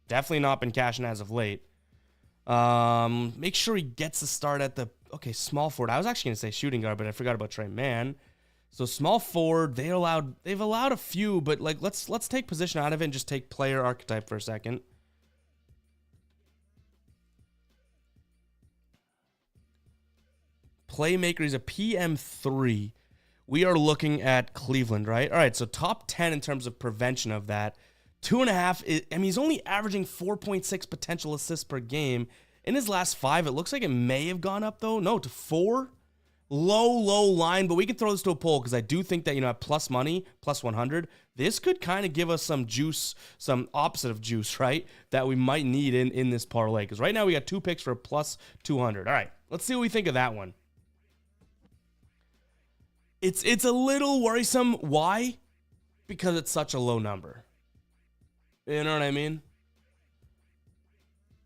Definitely not been cashing as of late. Make sure he gets the start at the... Okay, small forward. I was actually going to say shooting guard, but I forgot about Trey Mann. So small forward, they've allowed a few, but like let's take position out of it and just take player archetype for a second. Playmaker, he's a PM3. We are looking at Cleveland, right? All right, so top 10 in terms of prevention of that. 2.5, I mean, he's only averaging 4.6 potential assists per game. In his last 5, it looks like it may have gone up, though. No, to 4. Low line, but we can throw this to a poll because I do think that, at plus money, plus 100, this could kind of give us some juice, some opposite of juice, right? That we might need in this parlay. Because right now we got 2 picks for plus 200. All right, let's see what we think of that one. It's a little worrisome. Why? Because it's such a low number. You know what I mean?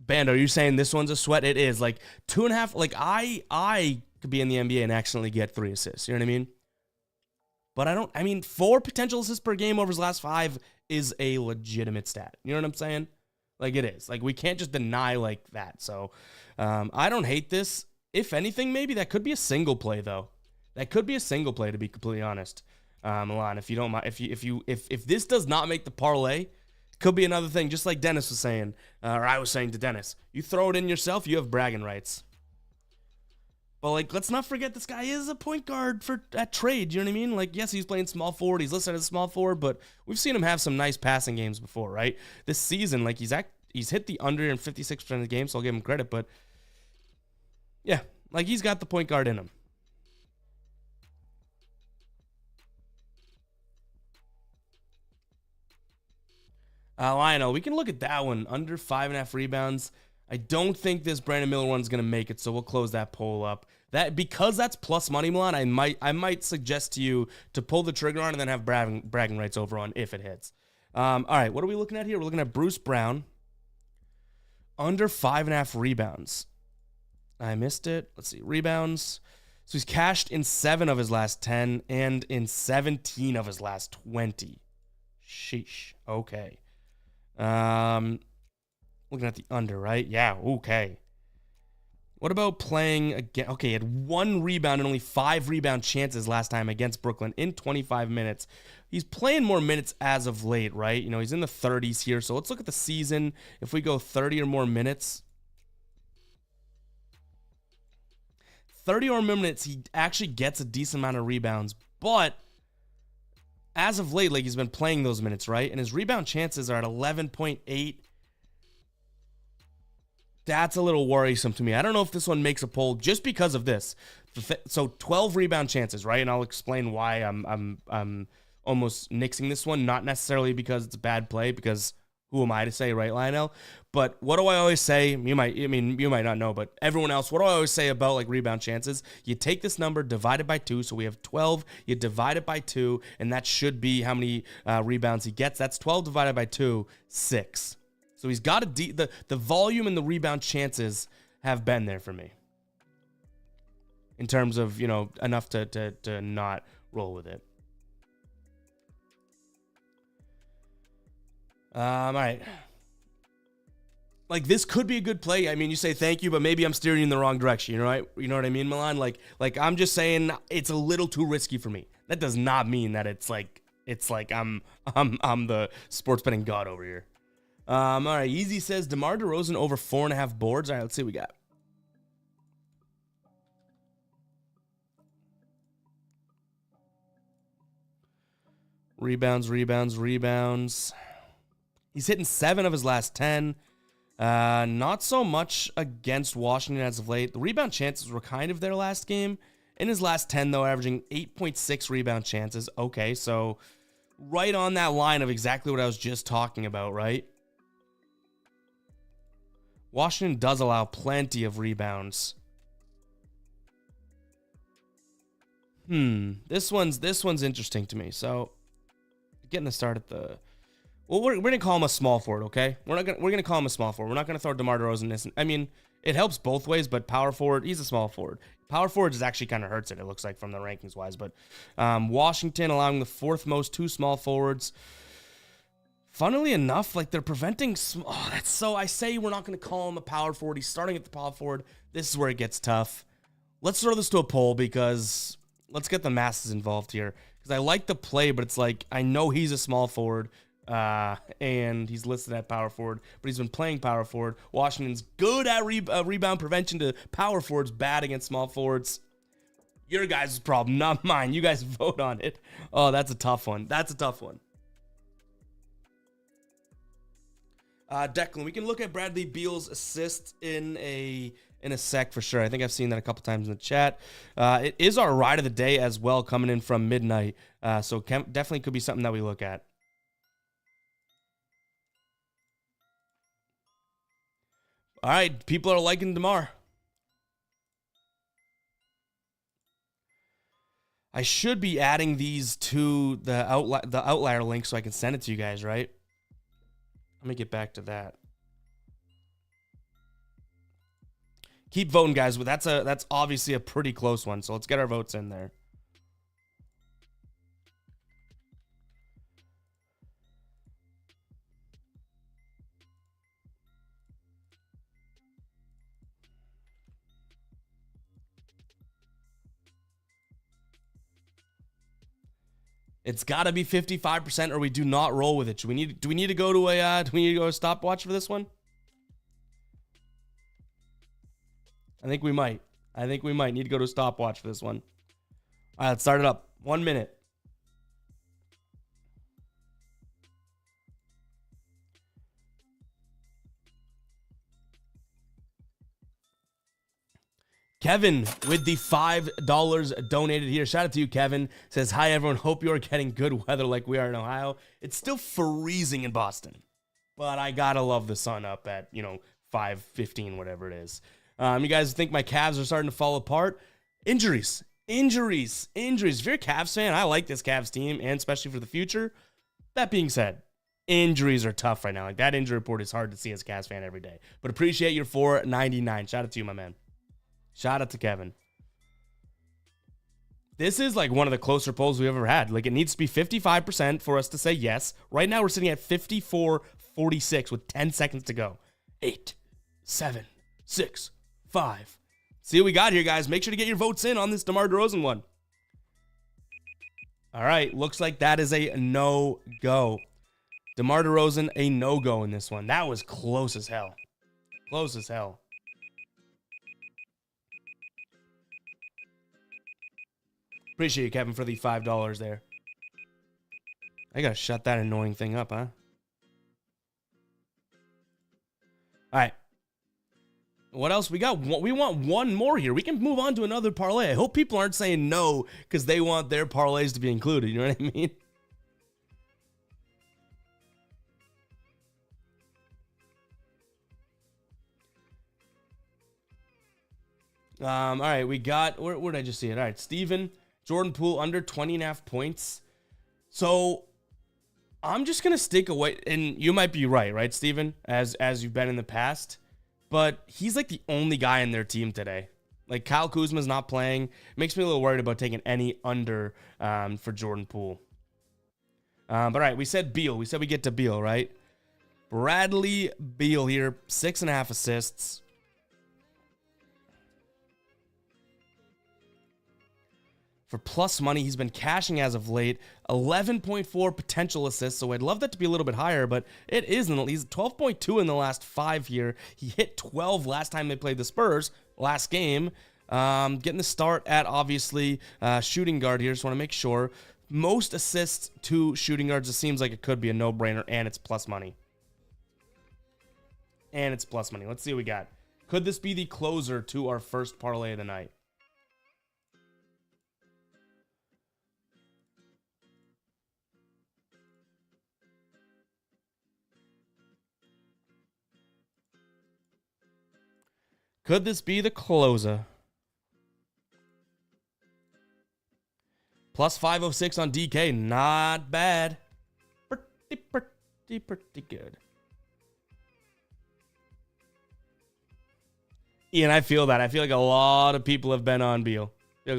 Band, are you saying this one's a sweat? It is. Like 2.5. Like I could be in the NBA and accidentally get 3 assists. You know what I mean? But 4 potential assists per game over his last 5 is a legitimate stat. You know what I'm saying? Like it is. Like we can't just deny like that. So I don't hate this. If anything, maybe that could be a single play though. That could be a single play, to be completely honest. Milan, if you don't mind, if this does not make the parlay, it could be another thing, just like Dennis was saying, or I was saying to Dennis. You throw it in yourself, you have bragging rights. But like, let's not forget this guy is a point guard at trade. You know what I mean? Like, yes, he's playing small forward. He's listed as small forward, but we've seen him have some nice passing games before, right? This season, like he's hit the under in 56% of the game, so I'll give him credit. But yeah, like he's got the point guard in him. Lionel, we can look at that one. Under 5.5 rebounds. I don't think this Brandon Miller one's going to make it, so we'll close that poll up. Because that's plus money, Milan, I might suggest to you to pull the trigger on and then have bragging rights over on if it hits. All right, what are we looking at here? We're looking at Bruce Brown. Under 5.5 rebounds. I missed it. Let's see. Rebounds. So he's cashed in 7 of his last 10 and in 17 of his last 20. Sheesh. Okay. Looking at the under, right? Yeah, okay. What about playing again? Okay, he had 1 rebound and only 5 rebound chances last time against Brooklyn in 25 minutes. He's playing more minutes as of late, right? He's in the 30s here. So let's look at the season. If we go 30 or more minutes, 30 or more minutes, he actually gets a decent amount of rebounds. But as of late, like, he's been playing those minutes, right? And his rebound chances are at 11.8. That's a little worrisome to me. I don't know if this one makes a poll just because of this. So 12 rebound chances, right? And I'll explain why I'm almost nixing this one. Not necessarily because it's a bad play, because who am I to say, right, Lionel? But what do I always say? You might not know, but everyone else, what do I always say about like rebound chances? You take this number, divide it by 2, so we have 12. You divide it by 2, and that should be how many rebounds he gets. That's 12 divided by 2, 6. So he's got the volume and the rebound chances have been there for me in terms of, you know, enough to not roll with it. All right. Like, this could be a good play. I mean, you say thank you, but maybe I'm steering you in the wrong direction. You know, right? You know what I mean, Milan? Like I'm just saying it's a little too risky for me. That does not mean that it's like I'm the sports betting god over here. All right. Easy says DeMar DeRozan over 4.5 boards. All right, let's see what we got. Rebounds. He's hitting 7 of his last 10. Not so much against Washington as of late. The rebound chances were kind of their last game. In his last 10, though, averaging 8.6 rebound chances. Okay, so right on that line of exactly what I was just talking about, right? Washington does allow plenty of rebounds. This one's interesting to me. So, getting to start at the... Well, we're going to call him a small forward, okay? We're going to call him a small forward. We're not going to throw DeMar DeRozan in this. I mean, it helps both ways, but power forward, he's a small forward. Power forward just actually kind of hurts it looks like, from the rankings-wise. But Washington allowing the 4th most 2 small forwards. Funnily enough, like, they're preventing... I say we're not going to call him a power forward. He's starting at the power forward. This is where it gets tough. Let's throw this to a poll, because let's get the masses involved here. Because I like the play, but it's like, I know he's a small forward, and he's listed at power forward, but he's been playing power forward. Washington's good at rebound prevention to power forwards, bad against small forwards. Your guys' problem, not mine. You guys vote on it. Oh, that's a tough one. Declan, we can look at Bradley Beal's assist in a sec for sure. I think I've seen that a couple times in the chat. It is our ride of the day as well, coming in from midnight. So definitely could be something that we look at. All right, people are liking DeMar. I should be adding these to the outlier link so I can send it to you guys, right? Let me get back to that. Keep voting, guys. But that's obviously a pretty close one. So let's get our votes in there. It's got to be 55%, or we do not roll with it. Do we need to go to a stopwatch for this one? I think we might need to go to a stopwatch for this one. All right, let's start it up. 1 minute. Kevin with the $5 donated here. Shout out to you, Kevin. Says, hi, everyone. Hope you are getting good weather like we are in Ohio. It's still freezing in Boston, but I gotta love the sun up at, 5:15, whatever it is. You guys think my Cavs are starting to fall apart? Injuries. If you're a Cavs fan, I like this Cavs team, and especially for the future. That being said, injuries are tough right now. Like, that injury report is hard to see as a Cavs fan every day. But appreciate your $4.99. Shout out to you, my man. Shout out to Kevin. This is like one of the closer polls we've ever had. Like, it needs to be 55% for us to say yes. Right now, we're sitting at 54-46 with 10 seconds to go. 8, 7, 6, 5. See what we got here, guys. Make sure to get your votes in on this DeMar DeRozan one. All right, looks like that is a no-go. DeMar DeRozan, a no-go in this one. That was close as hell. Appreciate you, Kevin, for the $5 there. I gotta shut that annoying thing up, huh? All right. What else we got? We want one more here. We can move on to another parlay. I hope people aren't saying no because they want their parlays to be included. You know what I mean? All right, we got, where did I just see it? All right, Steven, Jordan Poole under 20.5 points. So I'm just going to stick away, and you might be right, Steven, as you've been in the past. But he's like the only guy in their team today. Like Kyle Kuzma's not playing. Makes me a little worried about taking any under for Jordan Poole. But all right, we said Beal. We said we get to Beal, right? Bradley Beal here, 6.5 assists. For plus money, he's been cashing as of late. 11.4 potential assists, so I'd love that to be a little bit higher, but it isn't. He's 12.2 in the last 5 here. He hit 12 last time they played the Spurs, last game. Getting the start at, obviously, shooting guard here, just want to make sure. Most assists to shooting guards, it seems like it could be a no-brainer, and it's plus money. Let's see what we got. Could this be the closer to our first parlay of the night? Could this be the closer? Plus 506 on DK. Not bad. Pretty good. Ian, I feel that. I feel like a lot of people have been on Beal. Mo,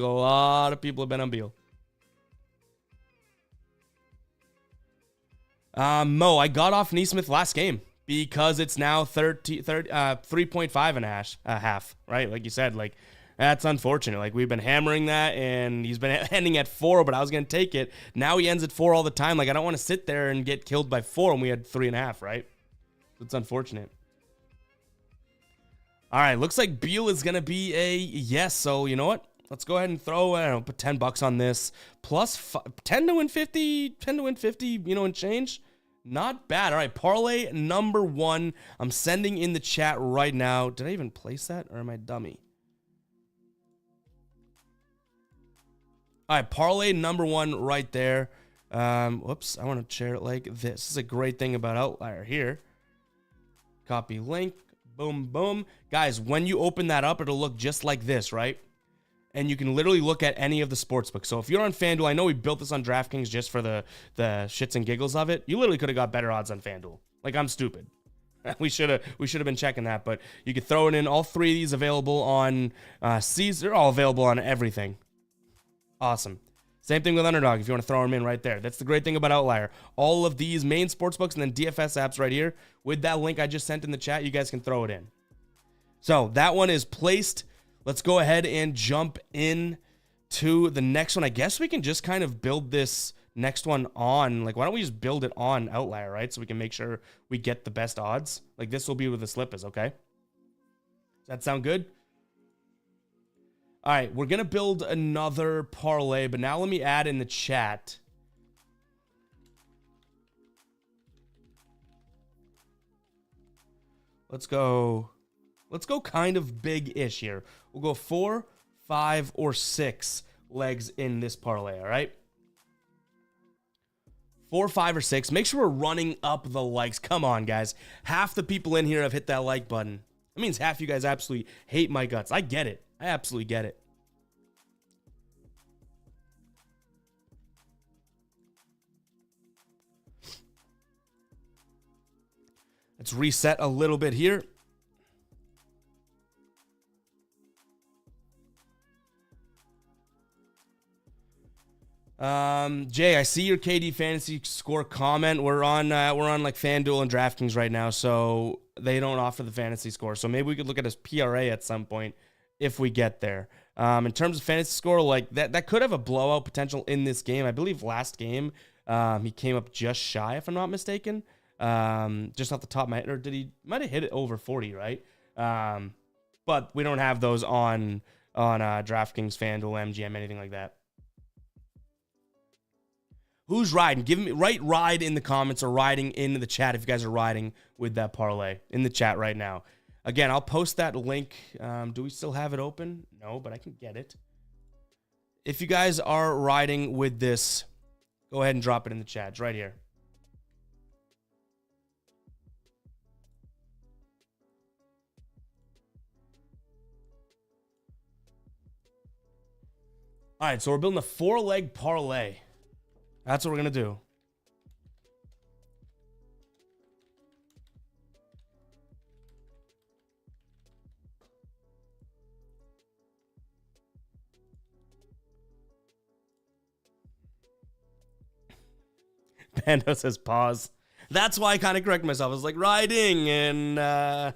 I got off Neesmith last game because it's now 3.5 and a half, right? Like you said, like that's unfortunate. Like we've been hammering that, and he's been ending at 4, but I was gonna take it. Now he ends at 4 all the time. Like I don't want to sit there and get killed by 4, and we had 3.5, right? So it's unfortunate. All right, looks like Beal is gonna be a yes. So you know what? Let's go ahead and throw, I don't know, put $10 on this. Plus 10 to win 50, you know, and change. Not bad. All right, parlay number 1. I'm sending in the chat right now. Did I even place that, or am I dummy? All right, parlay number 1 right there. Whoops, I want to share it like this. This is a great thing about Outlier here. Copy link. Boom, boom. Guys, when you open that up, it'll look just like this, right? And you can literally look at any of the sportsbooks. So if you're on FanDuel, I know we built this on DraftKings just for the shits and giggles of it. You literally could have got better odds on FanDuel. Like, I'm stupid. We should have been checking that, but you could throw it in. All 3 of these available on Caesar. They're all available on everything. Awesome. Same thing with Underdog if you want to throw them in right there. That's the great thing about Outlier. All of these main sportsbooks and then DFS apps right here. With that link I just sent in the chat, you guys can throw it in. So that one is placed. Let's go ahead and jump in to the next one. I guess we can just kind of build this next one on. Like, why don't we just build it on Outlier, right? So we can make sure we get the best odds. Like, this will be with the slippers, okay? Does that sound good? All right, we're going to build another parlay, but now let me add in the chat. Let's go kind of big-ish here. We'll go 4, 5, or 6 legs in this parlay, all right? 4, 5, or 6. Make sure we're running up the likes. Come on, guys. Half the people in here have hit that like button. That means half you guys absolutely hate my guts. I get it. I absolutely get it. Let's reset a little bit here. Jay, I see your KD fantasy score comment. We're on like FanDuel and DraftKings right now, so they don't offer the fantasy score. So maybe we could look at his PRA at some point if we get there. In terms of fantasy score, like that could have a blowout potential in this game. I believe last game, he came up just shy, if I'm not mistaken. Just off the top of my head, or might have hit it over 40, right? But we don't have those on DraftKings, FanDuel, MGM, anything like that. Who's riding? Give me ride in the comments or riding in the chat if you guys are riding with that parlay in the chat right now. Again, I'll post that link. Do we still have it open? No, but I can get it. If you guys are riding with this, go ahead and drop it in the chat. It's right here. All right, so we're building a 4-leg parlay. That's what we're going to do. Pando says pause. That's why I kind of correct myself. I was like, riding and... All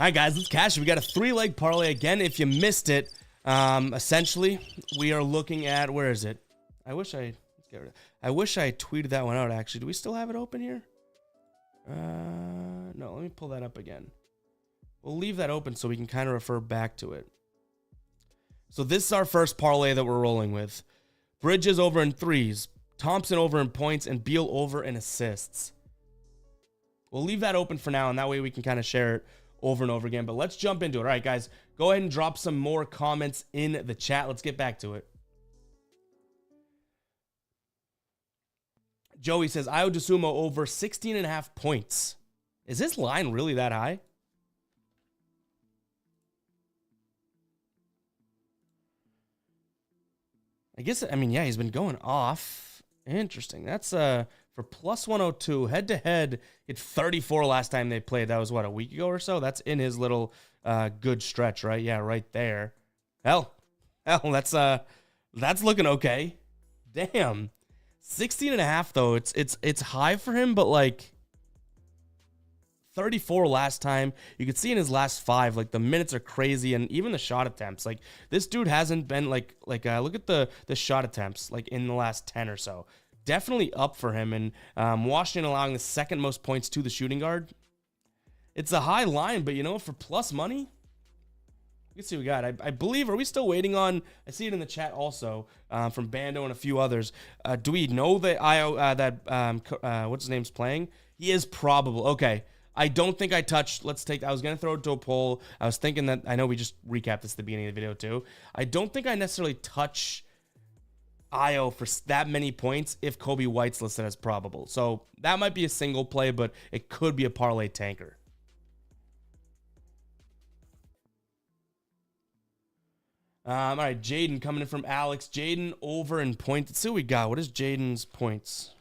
right, guys, let's cash it. We got a 3-leg parlay again. If you missed it, essentially, we are looking at... Where is it? I wish I tweeted that one out, actually. Do we still have it open here? No, let me pull that up again. We'll leave that open so we can kind of refer back to it. So this is our first parlay that we're rolling with. Bridges over in threes, Thompson over in points, and Beal over in assists. We'll leave that open for now, and that way we can kind of share it over and over again. But let's jump into it. All right, guys, go ahead and drop some more comments in the chat. Let's get back to it. Joey says, Io DeSumo over 16.5 points. Is this line really that high? I guess, I mean, yeah, he's been going off. Interesting. That's for plus 102. Head-to-head, hit 34 last time they played. That was, what, a week ago or so? That's in his little good stretch, right? Yeah, right there. Hell, that's looking okay. Damn. 16.5, though. It's high for him, but, like, 34 last time. You could see in his last 5, like, the minutes are crazy, and even the shot attempts. Like, this dude hasn't been, look at the shot attempts, like, in the last 10 or so. Definitely up for him, and Washington allowing the second most points to the shooting guard. It's a high line, but, you know, for plus money, let's see what we got. I believe, are we still waiting on, I see it in the chat also, from Bando and a few others. Do we know that what's his name's playing? He is probable. Okay. I don't think I touched, I was going to throw it to a poll. I was thinking that, I know we just recapped this at the beginning of the video too. I don't think I necessarily touch Io for that many points if Kobe White's listed as probable. So that might be a single play, but it could be a parlay tanker. All right, Jaden coming in from Alex. Jaden over in points. Let's see what we got. What is Jaden's points?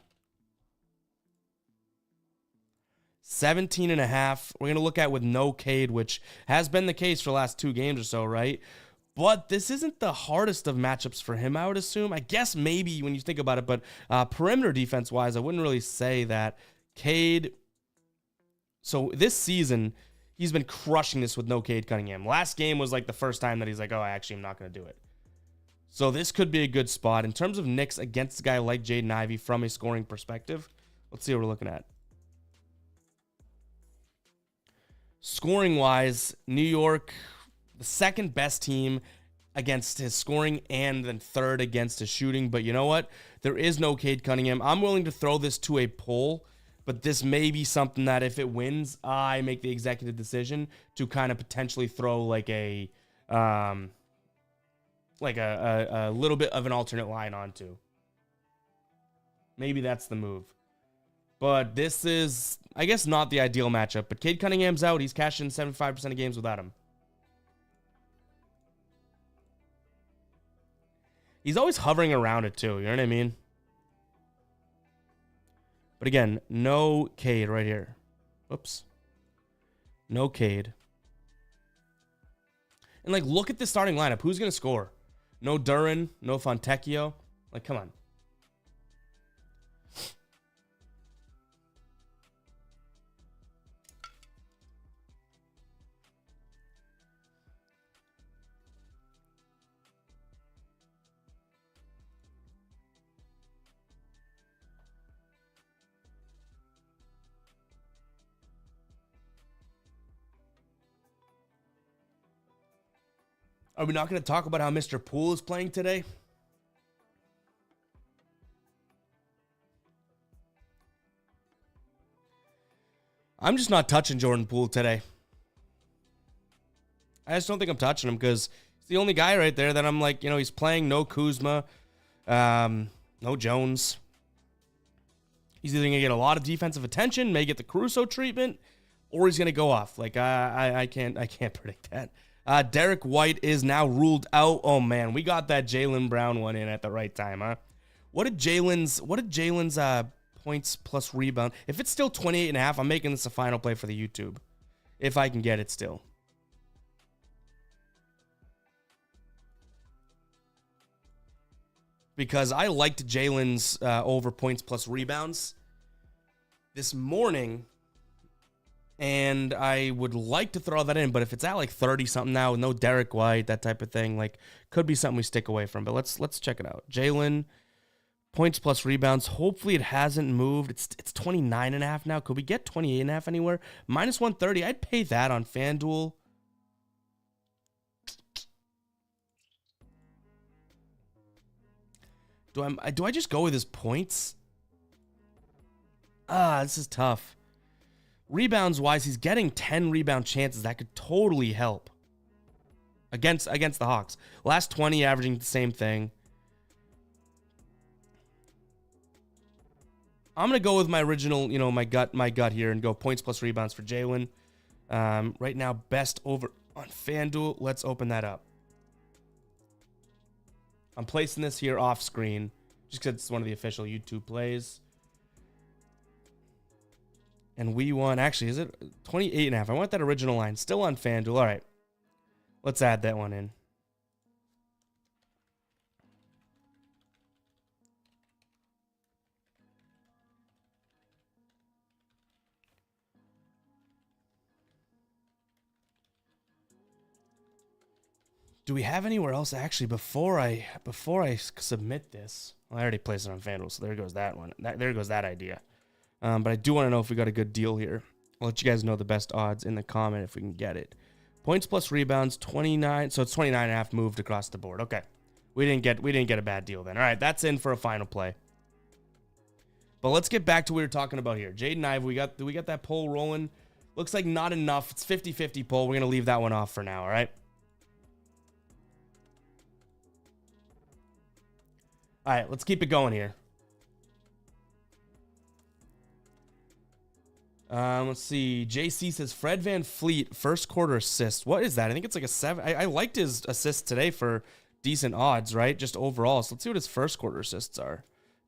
17.5. We're going to look at with no Cade, which has been the case for the last 2 games or so, right? But this isn't the hardest of matchups for him, I would assume. I guess maybe when you think about it, but perimeter defense-wise, I wouldn't really say that. Cade, so this season, he's been crushing this with no Cade Cunningham. Last game was like the first time that he's like, oh, I actually am not going to do it. So this could be a good spot. In terms of Knicks against a guy like Jaden Ivey from a scoring perspective, let's see what we're looking at. Scoring-wise, New York, the second best team against his scoring and then third against his shooting. But you know what? There is no Cade Cunningham. I'm willing to throw this to a poll, but this may be something that if it wins, I make the executive decision to kind of potentially throw like a little bit of an alternate line onto. Maybe that's the move. But this is, I guess, not the ideal matchup. But Cade Cunningham's out. He's cashed in 75% of games without him. He's always hovering around it, too. You know what I mean? But again, no Cade right here. Oops. No Cade. And, like, look at the starting lineup. Who's going to score? No Duran. No Fontecchio. Like, come on. Are we not going to talk about how Mr. Poole is playing today? I'm just not touching Jordan Poole today. I just don't think I'm touching him because he's the only guy right there that I'm like, he's playing. No Kuzma, no Jones. He's either going to get a lot of defensive attention, may get the Caruso treatment, or he's going to go off. Like, I can't predict that. Derek White is now ruled out. Oh, man, we got that Jaylen Brown one in at the right time, huh? What did Jaylen's points plus rebound? If it's still 28.5, I'm making this a final play for the YouTube. If I can get it still. Because I liked Jaylen's over points plus rebounds this morning. And I would like to throw that in, but if it's at like 30-something now with no Derek White, that type of thing, like could be something we stick away from. But let's check it out. Jaylen, points plus rebounds. Hopefully it hasn't moved. It's 29.5 now. Could we get 28.5 anywhere? Minus 130. I'd pay that on FanDuel. Do I just go with his points? This is tough. Rebounds wise, he's getting 10 rebound chances. That could totally help against the Hawks. Last 20 averaging the same thing. I'm going to go with my original, my gut here and go points plus rebounds for Jaylen. Right now, best over on FanDuel. Let's open that up. I'm placing this here off screen just because it's one of the official YouTube plays. And we won, actually, is it 28.5? I want that original line. Still on FanDuel. All right. Let's add that one in. Do we have anywhere else actually before I submit this? Well, I already placed it on FanDuel, so there goes that one. There goes that idea. But I do want to know if we got a good deal here. I'll let you guys know the best odds in the comment if we can get it. Points plus rebounds, 29. So it's 29.5 moved across the board. Okay, we didn't get a bad deal then. All right, that's in for a final play. But let's get back to what we were talking about here. Jaden Ive, we got that poll rolling. Looks like not enough. It's 50-50 poll. We're gonna leave that one off for now. All right. All right, let's keep it going here. Let's see. JC says Fred VanVleet first quarter assist. What is that? I think it's like a 7. I liked his assists today for decent odds, right? Just overall. So let's see what his first quarter assists are.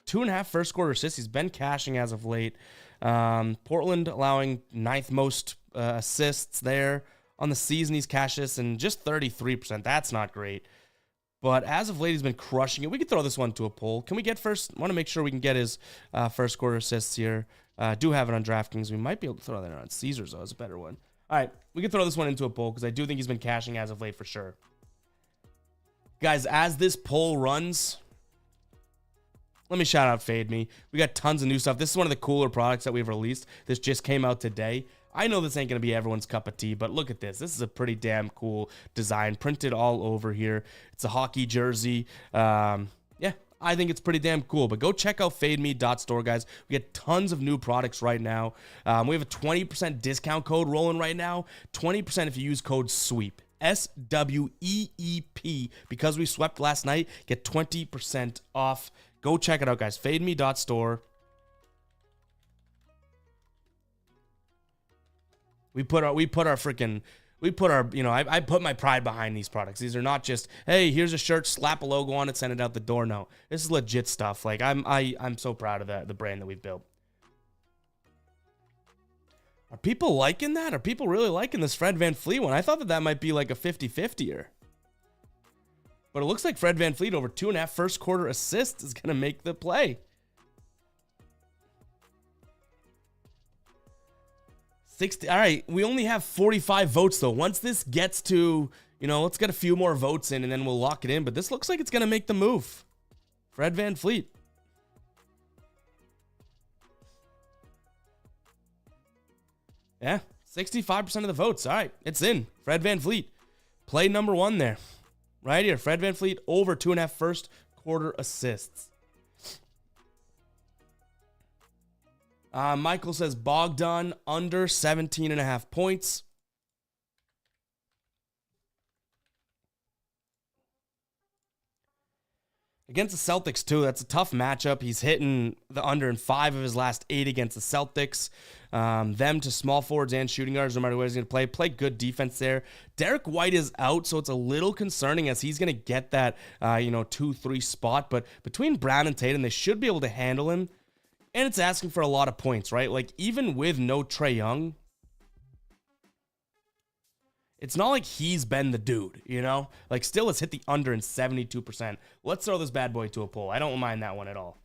2.5 first quarter assists. He's been cashing as of late. Portland allowing 9th most assists there. On the season, he's cashed this and just 33%. That's not great. But as of late, he's been crushing it. We could throw this one to a poll. Can we get first? Want to make sure we can get his first quarter assists here. Do have it on DraftKings. We might be able to throw that on Caesars, though. It's a better one. All right. We can throw this one into a poll because I do think he's been cashing as of late for sure. Guys, as this poll runs, let me shout out Fade Me. We got tons of new stuff. This is one of the cooler products that we've released. This just came out today. I know this ain't going to be everyone's cup of tea, but look at this. This is a pretty damn cool design. Printed all over here. It's a hockey jersey. Yeah, I think it's pretty damn cool. But go check out fademe.store, guys. We get tons of new products right now. We have a 20% discount code rolling right now. 20% if you use code SWEEP. SWEEP. Because we swept last night, get 20% off. Go check it out, guys. Fademe.store. I put my pride behind these products. These are not just, hey, here's a shirt, slap a logo on it, send it out the door. No, this is legit stuff. Like I'm so proud of the brand that we've built. Are people liking that? Are people really liking this Fred VanVleet one? I thought that might be like a 50-50-er. But it looks like Fred VanVleet over 2.5 first quarter assists is going to make the play. 60. All right, we only have 45 votes, though. Once this gets to, let's get a few more votes in, and then we'll lock it in. But this looks like it's going to make the move. Fred VanVleet. Yeah, 65% of the votes. All right, it's in. Fred VanVleet. Play number 1 there. Right here, Fred VanVleet over 2.5 first quarter assists. Michael says Bogdan under 17.5 points. Against the Celtics, too, that's a tough matchup. He's hitting the under in 5 of his last 8 against the Celtics. Them to small forwards and shooting guards, no matter where he's going to play. Play good defense there. Derek White is out, so it's a little concerning as he's going to get that 2-3 spot. But between Brown and Tatum, they should be able to handle him. And it's asking for a lot of points, right? Like, even with no Trae Young, it's not like he's been the dude, you know? Like, still has hit the under in 72%. Let's throw this bad boy to a poll. I don't mind that one at all.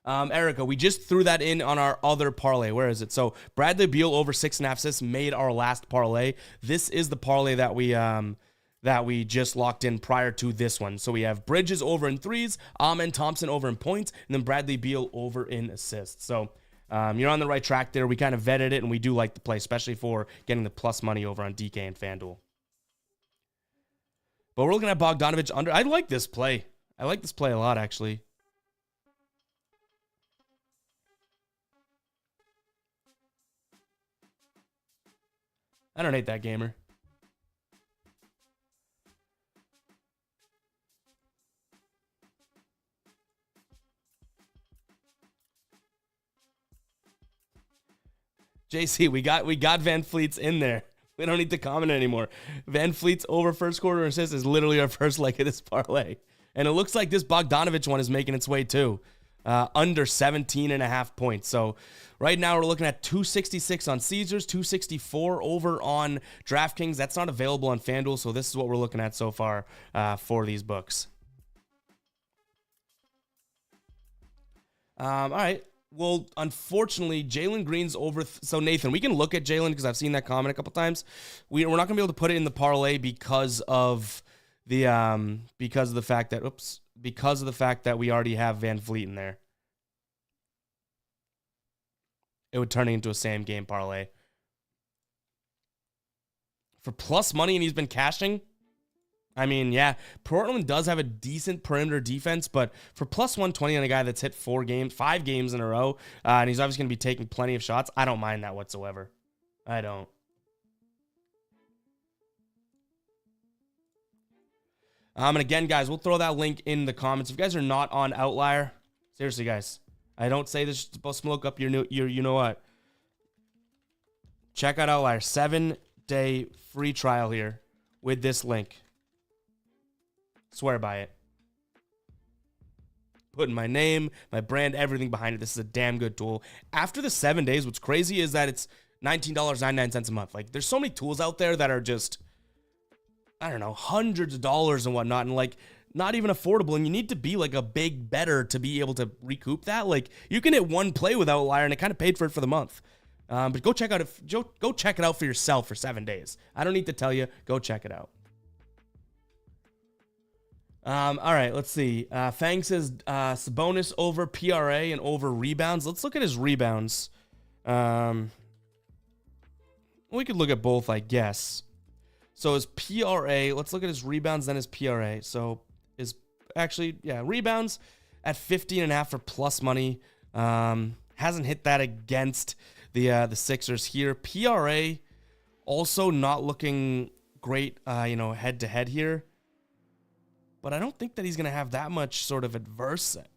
Erica, we just threw that in on our other parlay. Where is it? So, Bradley Beal over 6.5 assists made our last parlay. This is the parlay that we just locked in prior to this one. So, we have Bridges over in 3s, Amen Thompson over in points, and then Bradley Beal over in assists. So, you're on the right track there. We kind of vetted it, and we do like the play, especially for getting the plus money over on DK and FanDuel. But we're looking at Bogdanovich under. I like this play. I like this play a lot, actually. I don't hate that, gamer. JC, we got VanVleet's in there. We don't need to comment anymore. VanVleet's over first quarter assist is literally our first leg of this parlay. And it looks like this Bogdanovich one is making its way too. Under 17.5 points. So right now we're looking at 266 on Caesars, 264 over on DraftKings. That's not available on FanDuel, so this is what we're looking at so far for these books. All right. Well, unfortunately, Jalen Green's over. So, Nathan, we can look at Jalen because I've seen that comment a couple times. We're not going to be able to put it in the parlay because of the fact that we already have VanVleet in there. It would turn it into a same game parlay. For plus money and he's been cashing. I mean, yeah, Portland does have a decent perimeter defense, but for plus 120 on a guy that's hit 5 games in a row, and he's obviously going to be taking plenty of shots, I don't mind that whatsoever. I don't. And again, guys, we'll throw that link in the comments. If you guys are not on Outlier, seriously, guys, I don't say this to smoke up your you know what. Check out Outlier. 7-day free trial here with this link. Swear by it. Putting my name, my brand, everything behind it. This is a damn good tool. After the 7 days, what's crazy is that it's $19.99 a month. Like, there's so many tools out there that are just, I don't know, hundreds of dollars and whatnot, and like not even affordable. And you need to be like a big bettor to be able to recoup that. Like, you can hit one play with Outlier, and it kind of paid for it for the month. But go check it out for yourself for 7 days. I don't need to tell you. Go check it out. All right, let's see. Fang says Sabonis over PRA and over rebounds. Let's look at his rebounds. We could look at both, I guess. So his PRA, let's look at his rebounds, then his PRA. So rebounds at 15.5 for plus money. Hasn't hit that against the Sixers here. PRA also not looking great, head to head here. But I don't think that he's going to have that much sort of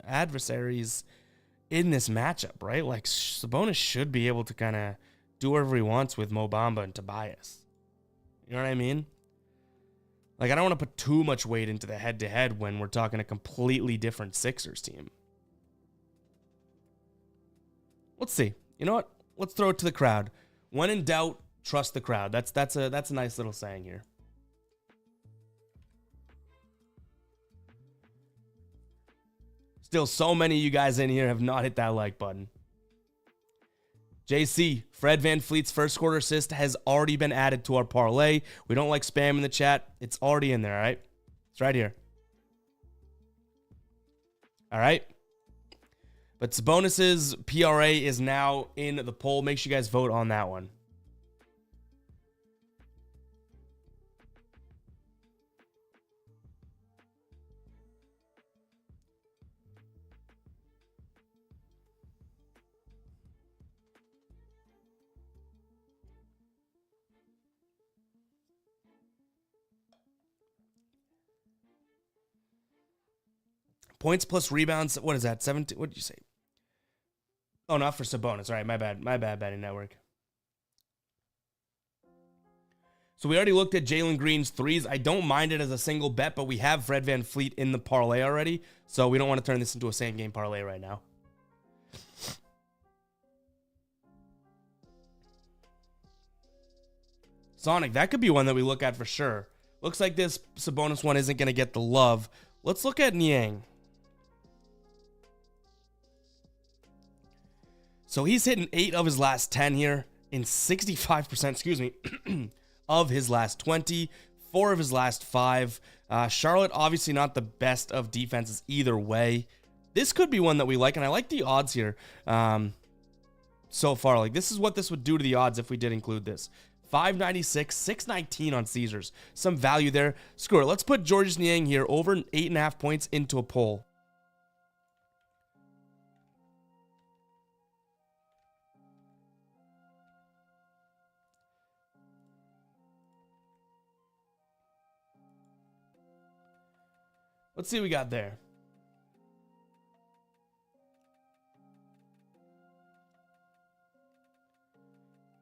adversaries in this matchup, right? Like, Sabonis should be able to kind of do whatever he wants with Mo Bamba and Tobias. You know what I mean? Like, I don't want to put too much weight into the head-to-head when we're talking a completely different Sixers team. Let's see. You know what? Let's throw it to the crowd. When in doubt, trust the crowd. That's a nice little saying here. Still, so many of you guys in here have not hit that like button. JC, Fred VanVleet's first quarter assist has already been added to our parlay. We don't like spam in the chat. It's already in there, all right? It's right here. All right? But Sabonis's PRA is now in the poll. Make sure you guys vote on that one. Points plus rebounds. What is that? 17. What did you say? Oh, not for Sabonis. All right, my bad. My bad, betting network. So we already looked at Jalen Green's threes. I don't mind it as a single bet, but we have Fred VanVleet in the parlay already, so we don't want to turn this into a same-game parlay right now. Sonic, that could be one that we look at for sure. Looks like this Sabonis one isn't going to get the love. Let's look at Niang. So he's hitting 8 of his last 10 here in 65%, excuse me, of his last 20, 4 of his last 5. Charlotte, obviously not the best of defenses either way. This could be one that we like, and I like the odds here so far. Like, this is what this would do to the odds if we did include this. 596, 619 on Caesars. Some value there. Screw it. Let's put Georges Niang here over 8.5 points into a poll. Let's see what we got there.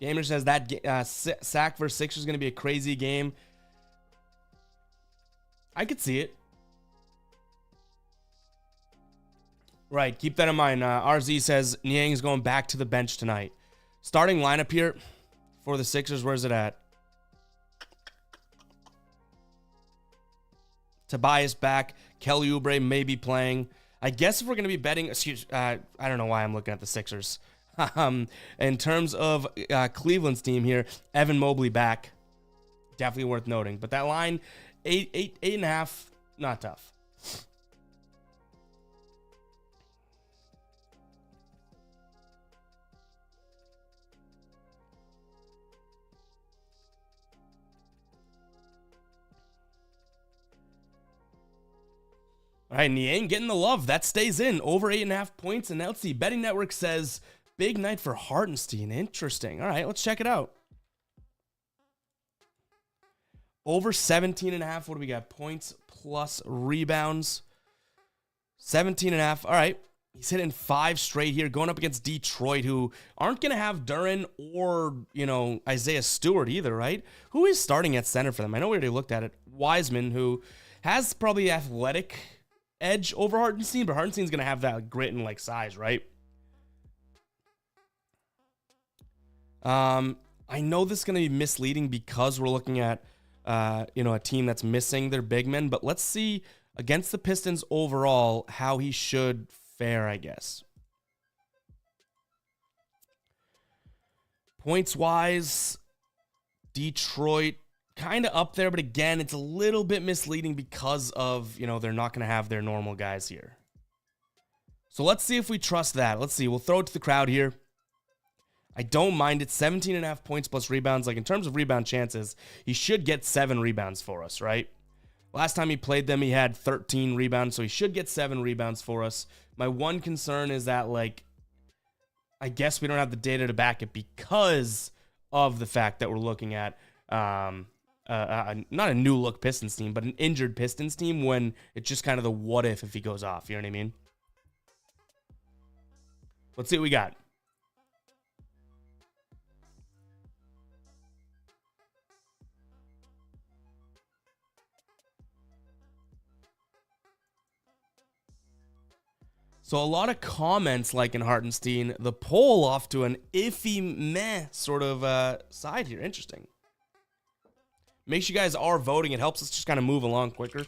Gamer says that sack versus Sixers is going to be a crazy game. I could see it. Right, keep that in mind. RZ says Niang is going back to the bench tonight. Starting lineup here for the Sixers, where's it at? Tobias back. Kelly Oubre may be playing. I guess if we're going to be betting, I don't know why I'm looking at the Sixers. In terms of Cleveland's team here, Evan Mobley back. Definitely worth noting. But that line, 8.5, not tough. All right, Niang getting the love. That stays in. Over 8.5 points. And now let's see. Betting Network says big night for Hartenstein. Interesting. All right, let's check it out. Over 17.5. What do we got? Points plus rebounds. 17.5. All right. He's hitting 5 straight here, going up against Detroit, who aren't going to have Duren or, Isaiah Stewart either, right? Who is starting at center for them? I know we already looked at it. Wiseman, who has probably athletic edge over Hartenstein, but Hartenstein's going to have that grit and size, right? I know this is going to be misleading because we're looking at, a team that's missing their big men, but let's see against the Pistons overall how he should fare, I guess. Points-wise, Detroit kind of up there, but again, it's a little bit misleading because of, they're not going to have their normal guys here. So let's see if we trust that. Let's see. We'll throw it to the crowd here. I don't mind it. 17.5 points plus rebounds. In terms of rebound chances, he should get 7 rebounds for us, right? Last time he played them, he had 13 rebounds, so he should get 7 rebounds for us. My one concern is that, I guess we don't have the data to back it because of the fact that we're looking at not a new look Pistons team, but an injured Pistons team when it's just kind of the what if he goes off. You know what I mean? Let's see what we got. So a lot of comments in Hartenstein, the poll off to an iffy meh sort of side here. Interesting. Make sure you guys are voting. It helps us just kind of move along quicker.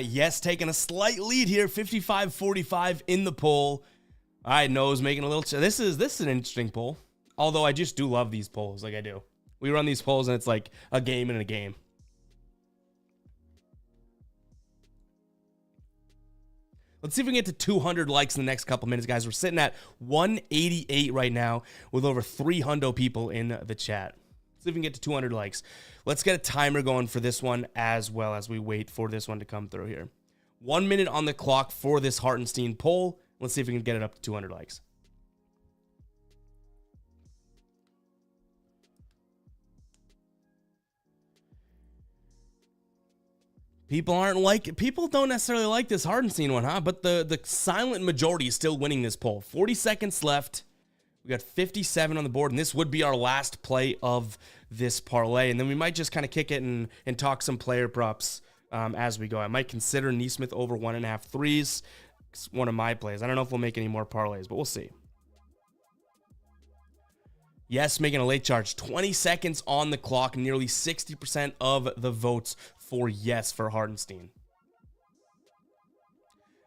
Yes, taking a slight lead here, 55-45 in the poll. All right, No's making a little. This is an interesting poll. Although I just do love these polls, I do. We run these polls and it's like a game in a game. Let's see if we can get to 200 likes in the next couple minutes, guys. We're sitting at 188 right now with over 300 people in the chat. See if we can get to 200 likes. Let's get a timer going for this one as well as we wait for this one to come through here. 1 minute on the clock for this Hartenstein poll. Let's see if we can get it up to 200 likes. People don't necessarily like this Hartenstein one, huh? But the silent majority is still winning this poll. 40 seconds left. We got 57 on the board, and this would be our last play of this parlay. And then we might just kind of kick it and talk some player props as we go. I might consider Neesmith over 1.5 threes. It's one of my plays. I don't know if we'll make any more parlays, but we'll see. Yes, making a late charge. 20 seconds on the clock. Nearly 60% of the votes for yes for Hartenstein.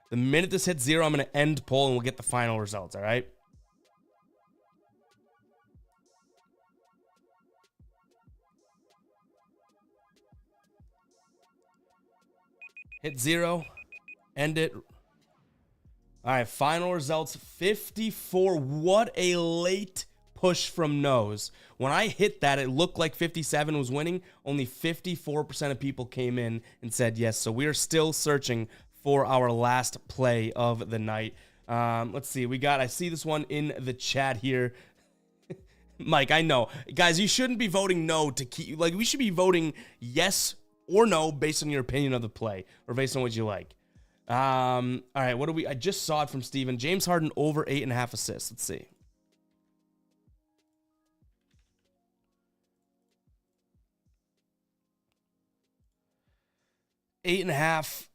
The minute this hits 0, I'm going to end poll and we'll get the final results, all right? Hit 0. End it. All right, final results, 54. What a late push from nose. When I hit that, it looked like 57 was winning. Only 54% of people came in and said yes. So we are still searching for our last play of the night. Let's see. I see this one in the chat here. Mike, I know. Guys, you shouldn't be voting no to keep, like, we should be voting yes or no based on your opinion of the play or based on what you like. All right, I just saw it from Steven. James Harden over 8.5 assists. Let's see. 8.5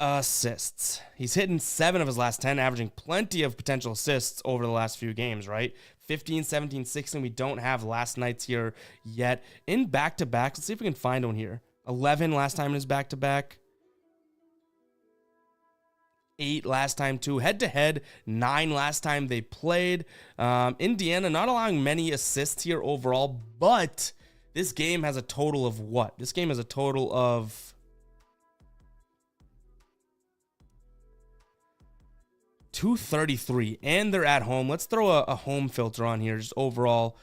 assists. He's hitting 7 of his last 10, averaging plenty of potential assists over the last few games, right? 15, 17, 16. We don't have last night's here yet. In back-to-backs, let's see if we can find one here. 11 last time in his back-to-back. 8 last time too. Head-to-head, 9 last time they played. Indiana not allowing many assists here overall, but this game has a total of what? This game has a total of 233, and they're at home. Let's throw a home filter on here, just overall.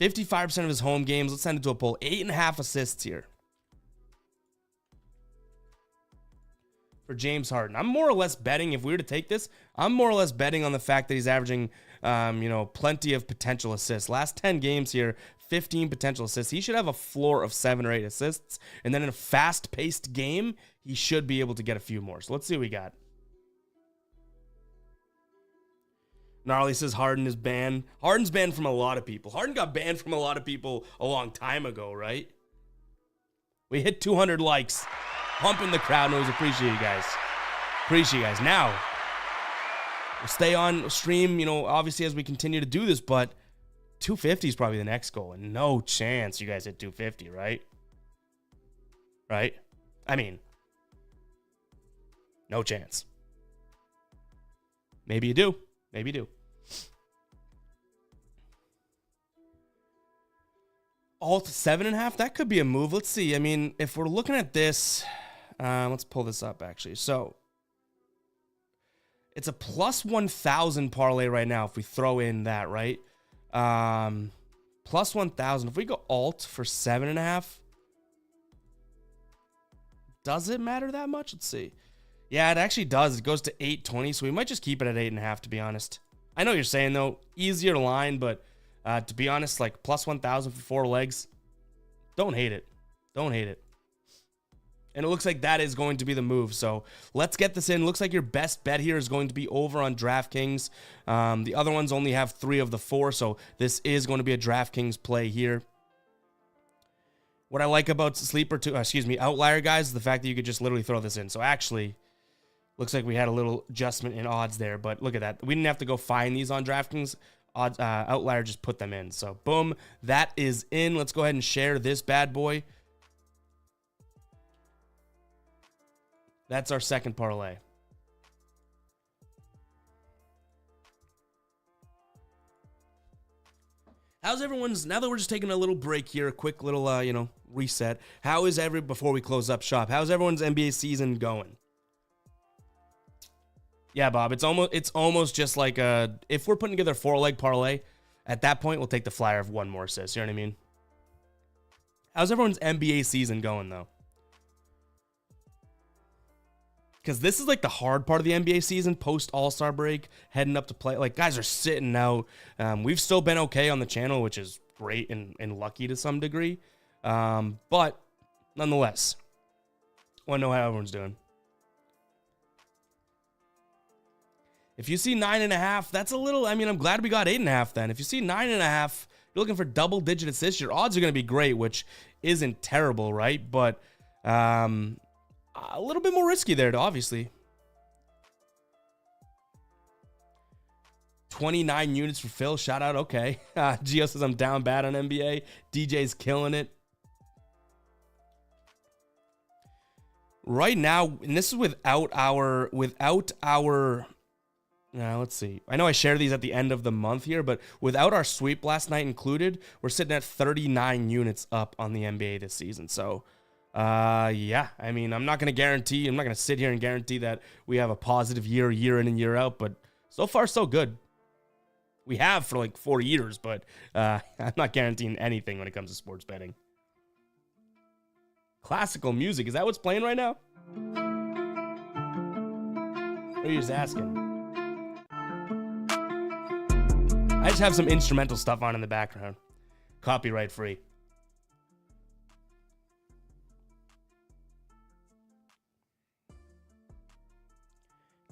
55% of his home games. Let's send it to a poll. 8.5 assists here for James Harden. I'm more or less betting, if we were to take this, I'm more or less betting on the fact that he's averaging, plenty of potential assists. Last 10 games here, 15 potential assists. He should have a floor of 7 or 8 assists, and then in a fast-paced game, he should be able to get a few more. So let's see what we got. Gnarly says Harden is banned. Harden's banned from a lot of people. Harden got banned from a lot of people a long time ago, right? We hit 200 likes. Pumping the crowd. And always appreciate you guys. Appreciate you guys. Now, we'll stay on stream, obviously as we continue to do this, but 250 is probably the next goal. And no chance you guys hit 250, right? Right? I mean, no chance. Maybe you do. Maybe you do. Alt 7.5, that could be a move. Let's see. I mean, if we're looking at this, let's pull this up actually. So it's a plus 1,000 parlay right now if we throw in that, right? Plus 1,000. If we go alt for 7.5, does it matter that much? Let's see. Yeah, it actually does. It goes to 820, so we might just keep it at 8.5, to be honest. I know what you're saying, though. Easier to line, but to be honest, like plus 1,000 for 4 legs, don't hate it. Don't hate it. And it looks like that is going to be the move. So let's get this in. Looks like your best bet here is going to be over on DraftKings. The other ones only have 3 of the 4, so this is going to be a DraftKings play here. What I like about Outlier, guys, is the fact that you could just literally throw this in. So actually, looks like we had a little adjustment in odds there, but look at that. We didn't have to go find these on DraftKings. Outlier just put them in. So boom, that is in. Let's go ahead and share this bad boy. That's our second parlay. How's everyone's, now that we're just taking a little break here, a quick little, reset. How is before we close up shop, how's everyone's NBA season going? Yeah, Bob, it's almost just like if we're putting together a 4-leg parlay, at that point, we'll take the flyer of 1 more assist. You know what I mean? How's everyone's NBA season going, though? Because this is like the hard part of the NBA season, post All-Star break, heading up to play. Like, guys are sitting out. We've still been okay on the channel, which is great and lucky to some degree. But nonetheless, want to know how everyone's doing. If you see 9.5, that's a little, I mean, I'm glad we got 8.5 then. If you see 9.5, you're looking for double-digit assists, your odds are going to be great, which isn't terrible, right? But a little bit more risky there, obviously. 29 units for Phil. Shout out. Okay. Gio says I'm down bad on NBA. DJ's killing it. Right now, and this is without our, let's see. I know I share these at the end of the month here, but without our sweep last night included, we're sitting at 39 units up on the NBA this season. So, yeah, I mean, I'm not going to sit here and guarantee that we have a positive year in and year out, but so far so good. We have for like 4 years, but I'm not guaranteeing anything when it comes to sports betting. Classical music, is that what's playing right now? Or are you just asking? I just have some instrumental stuff on in the background. Copyright free.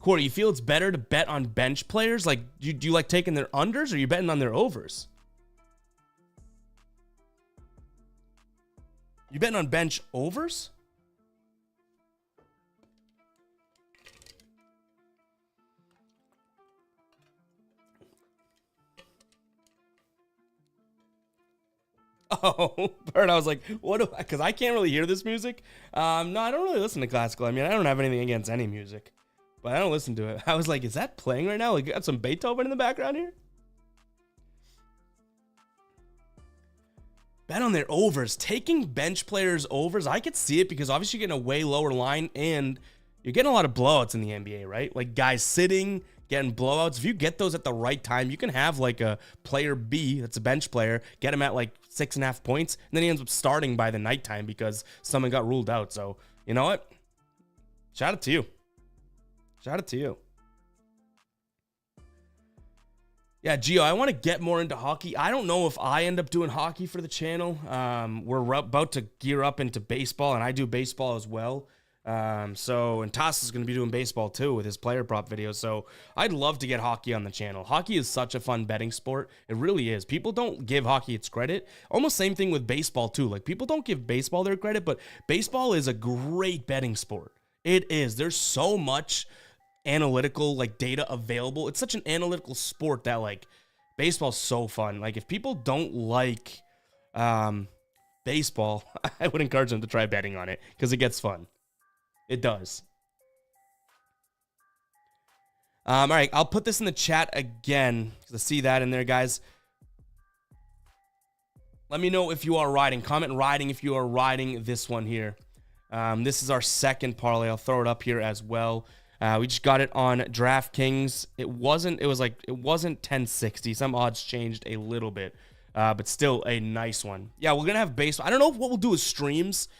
Corey, you feel it's better to bet on bench players? Like, do you like taking their unders, or are you betting on their overs? You betting on bench overs? Oh, Bert, I was like, what do I, because I can't really hear this music. No, I don't really listen to classical. I mean, I don't have anything against any music, but I don't listen to it. I was like, is that playing right now? Like, you got some Beethoven in the background here? Bet on their overs. Taking bench players overs, I could see it because obviously you're getting a way lower line and you're getting a lot of blowouts in the NBA, right? Like guys sitting, getting blowouts. If you get those at the right time, you can have like a player B that's a bench player, get him at like 6.5 points, and then he ends up starting by the nighttime because someone got ruled out. So, you know what? Shout out to you. Shout out to you. Yeah, Gio, I want to get more into hockey. I don't know if I end up doing hockey for the channel. We're about to gear up into baseball, and I do baseball as well. And Toss is going to be doing baseball too with his player prop videos. So I'd love to get hockey on the channel. Hockey is such a fun betting sport. It really is. People don't give hockey its credit. Almost same thing with baseball too. Like people don't give baseball their credit, but baseball is a great betting sport. It is. There's so much analytical like data available. It's such an analytical sport that like baseball's so fun. Like if people don't like baseball, I would encourage them to try betting on it because it gets fun. It does. All right, I'll put this in the chat again to see that in there, guys. Let me know if you are riding. Comment riding if you are riding this one here. This is our second parlay. I'll throw it up here as well. We just got it on DraftKings. It wasn't 1060. Some odds changed a little bit, but still a nice one. Yeah, we're gonna have baseball. I don't know what we'll do with streams.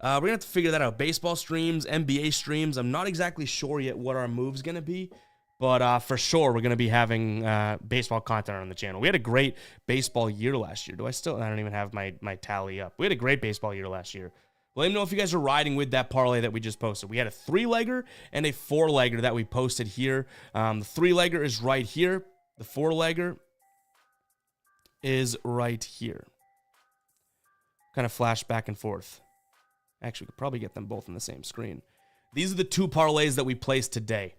We're gonna have to figure that out. Baseball streams, NBA streams. I'm not exactly sure yet what our move's gonna be, but for sure we're gonna be having baseball content on the channel. We had a great baseball year last year. I don't even have my tally up. We had a great baseball year last year. Let me know if you guys are riding with that parlay that we just posted. We had a 3-legger and a 4-legger that we posted here. The 3-legger is right here. The 4-legger is right here. Kind of flash back and forth. Actually, we could probably get them both on the same screen. These are the 2 parlays that we placed today.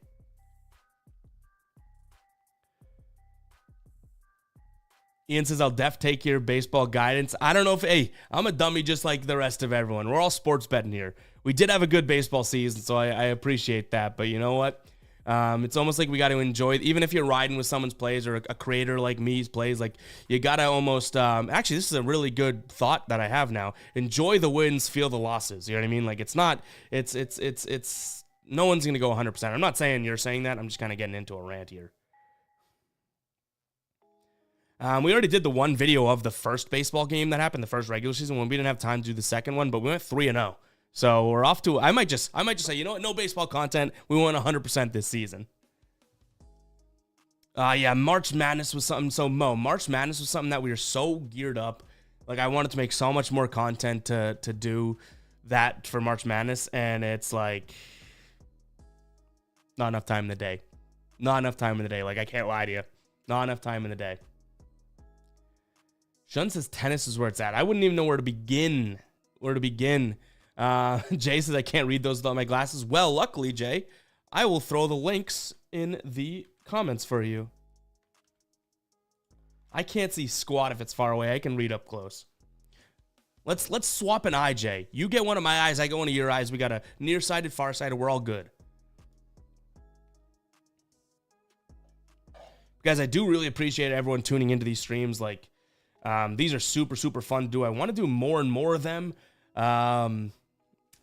Ian says, I'll take your baseball guidance. I don't know if, hey, I'm a dummy just like the rest of everyone. We're all sports betting here. We did have a good baseball season, so I appreciate that. But you know what? It's almost like we got to enjoy it. Even if you're riding with someone's plays or a creator like me's plays, like you got to almost, actually, this is a really good thought that I have now. Enjoy the wins, feel the losses. You know what I mean? Like it's no one's going to go 100%. I'm not saying you're saying that. I'm just kind of getting into a rant here. We already did the one video of the first baseball game that happened, the first regular season, when we didn't have time to do the second one, but we went 3-0. So we're off to, I might just say, you know what, no baseball content. We won 100% this season. Yeah, March Madness was something. So Mo, March Madness was something that we were so geared up. Like, I wanted to make so much more content to do that for March Madness, and it's like not enough time in the day. Not enough time in the day. Like, I can't lie to you. Not enough time in the day. Shun says tennis is where it's at. I wouldn't even know where to begin. Jay says I can't read those without my glasses. Well, luckily, Jay, I will throw the links in the comments for you. I can't see squat if it's far away. I can read up close. Let's swap an eye, Jay. You get one of my eyes, I get one of your eyes. We got a nearsighted, farsighted. We're all good. Guys, I do really appreciate everyone tuning into these streams. Like, these are super, super fun to do. I want to do more and more of them.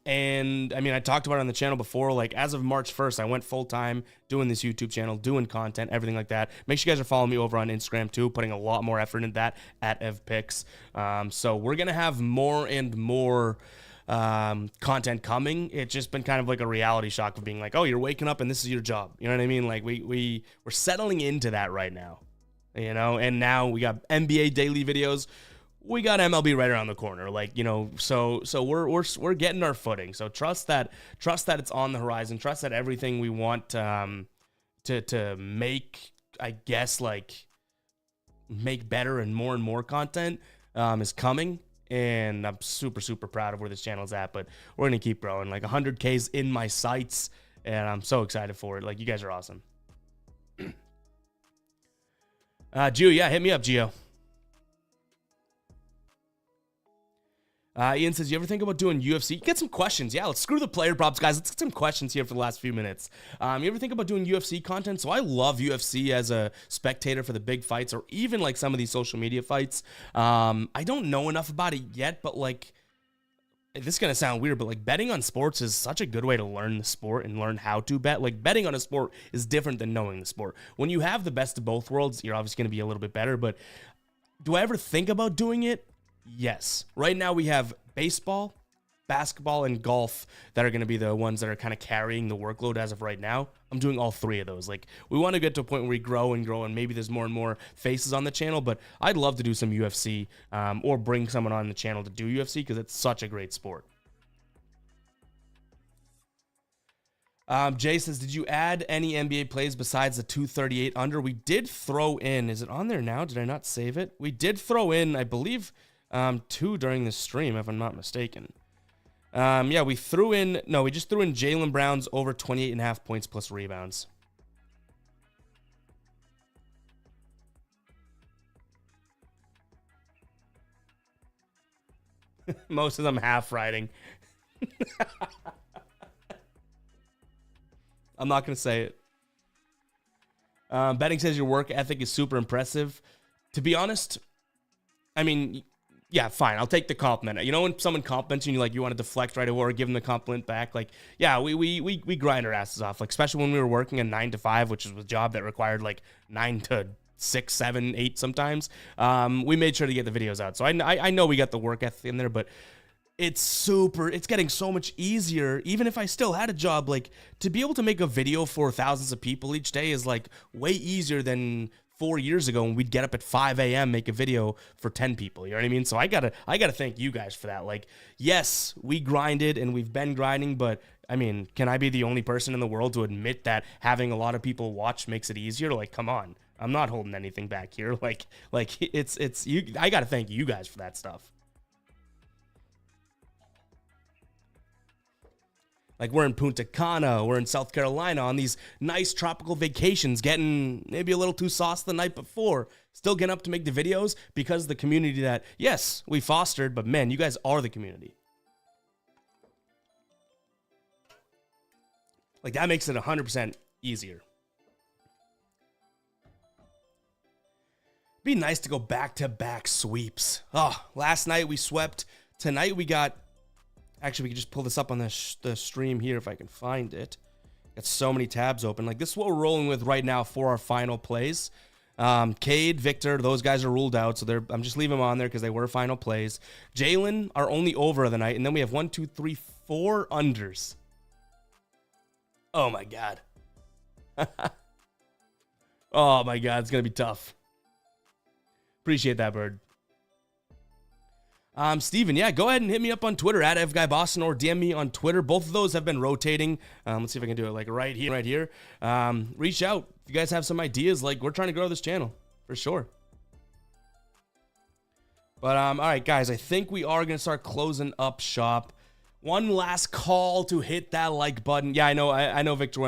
And I mean, I talked about it on the channel before. Like, as of March 1st, I went full time doing this YouTube channel, doing content, everything like that. Make sure you guys are following me over on Instagram too, putting a lot more effort into that at evpicks. So we're gonna have more and more content coming. It's just been kind of like a reality shock of being like, oh, you're waking up and this is your job. You know what I mean? Like, we're settling into that right now. You know, and now we got NBA daily videos. We got MLB right around the corner, like, you know, so we're getting our footing. So trust that it's on the horizon. Trust that everything we want to make, I guess, like, make better and more content is coming. And I'm super, super proud of where this channel is at. But we're gonna keep growing. Like, 100K's in my sights, and I'm so excited for it. Like, you guys are awesome. Gio, yeah, hit me up, Gio. Ian says, you ever think about doing UFC? Get some questions. Yeah, let's screw the player props, guys. Let's get some questions here for the last few minutes. You ever think about doing UFC content? So I love UFC as a spectator for the big fights, or even like some of these social media fights. I don't know enough about it yet, but like, this is going to sound weird, but like, betting on sports is such a good way to learn the sport and learn how to bet. Like, betting on a sport is different than knowing the sport. When you have the best of both worlds, you're obviously going to be a little bit better, but do I ever think about doing it? Yes. Right now we have baseball, basketball, and golf that are going to be the ones that are kind of carrying the workload as of right now. I'm doing all three of those. Like, we want to get to a point where we grow and maybe there's more and more faces on the channel, but I'd love to do some UFC or bring someone on the channel to do UFC because it's such a great sport. Jay says, did you add any NBA plays besides the 238 under? We did throw in, is it on there now? Did I not save it? We did throw in, I believe, 2 during the stream, if I'm not mistaken. Yeah, we just threw in Jaylen Brown's over 28.5 points plus rebounds. Most of them half riding. I'm not going to say it. Betting says your work ethic is super impressive. To be honest, I mean, yeah, fine. I'll take the compliment. You know, when someone compliments you and you want to deflect right away or give them the compliment back, like, yeah, we grind our asses off. Like, especially when we were working a 9 to 5, which is a job that required like 9 to 6, 7, 8 sometimes. We made sure to get the videos out. So I know we got the work ethic in there, but it's getting so much easier. Even if I still had a job, like, to be able to make a video for thousands of people each day is like way easier than 4 years ago when we'd get up at 5 a.m., make a video for 10 people. You know what I mean? So I gotta thank you guys for that. Like, yes, we grinded and we've been grinding, but I mean, can I be the only person in the world to admit that having a lot of people watch makes it easier? Like, come on. I'm not holding anything back here. Like it's you. I gotta thank you guys for that stuff. Like, we're in Punta Cana, we're in South Carolina on these nice tropical vacations, getting maybe a little too sauced the night before, still getting up to make the videos because of the community that, yes, we fostered, but man, you guys are the community. Like, that makes it 100% easier. Be nice to go back-to-back sweeps. Oh, last night we swept. Tonight we got... Actually, we can just pull this up on the stream here if I can find it. Got so many tabs open. Like, this is what we're rolling with right now for our final plays. Cade, Victor, those guys are ruled out, so I'm just leaving them on there because they were final plays. Jalen, our only over of the night, and then we have 1, 2, 3, 4 unders. Oh my god. Oh my god, it's gonna be tough. Appreciate that, Bird. Steven, yeah, go ahead and hit me up on Twitter at FGuyBoston or DM me on Twitter. Both of those have been rotating. Let's see if I can do it like right here. Reach out if you guys have some ideas. Like, we're trying to grow this channel for sure. But all right, guys, I think we are gonna start closing up shop. One last call to hit that like button. Yeah, I know, Victor.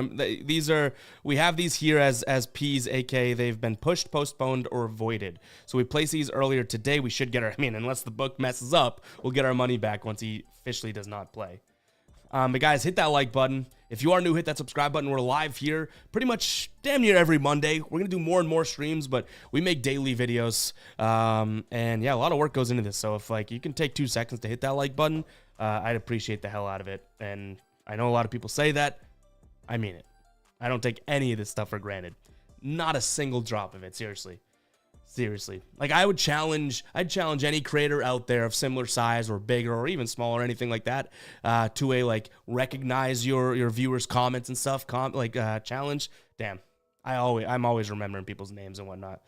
We have these here as P's, aka they've been pushed, postponed, or voided. So we placed these earlier today. We should get unless the book messes up, we'll get our money back once he officially does not play. But guys, hit that like button. If you are new, hit that subscribe button. We're live here pretty much damn near every Monday. We're going to do more and more streams, but we make daily videos. And yeah, a lot of work goes into this. So if you can take 2 seconds to hit that like button, I'd appreciate the hell out of it. And I know a lot of people say that. I mean it. I don't take any of this stuff for granted. Not a single drop of it, seriously. Seriously. I'd challenge any creator out there of similar size or bigger or even smaller, anything like that, to a recognize your viewers' comments and stuff, challenge. Damn. I'm always remembering people's names and whatnot.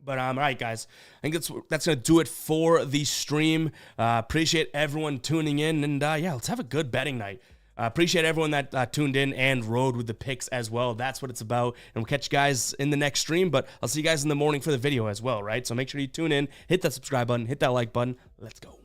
But all right, guys, I think that's gonna do it for the stream. Appreciate everyone tuning in, and yeah, let's have a good betting night. Appreciate everyone that tuned in and rode with the picks as well. That's what it's about, and we'll catch you guys in the next stream. But I'll see you guys in the morning for the video as well, right? So make sure you tune in, hit that subscribe button, hit that like button. Let's go.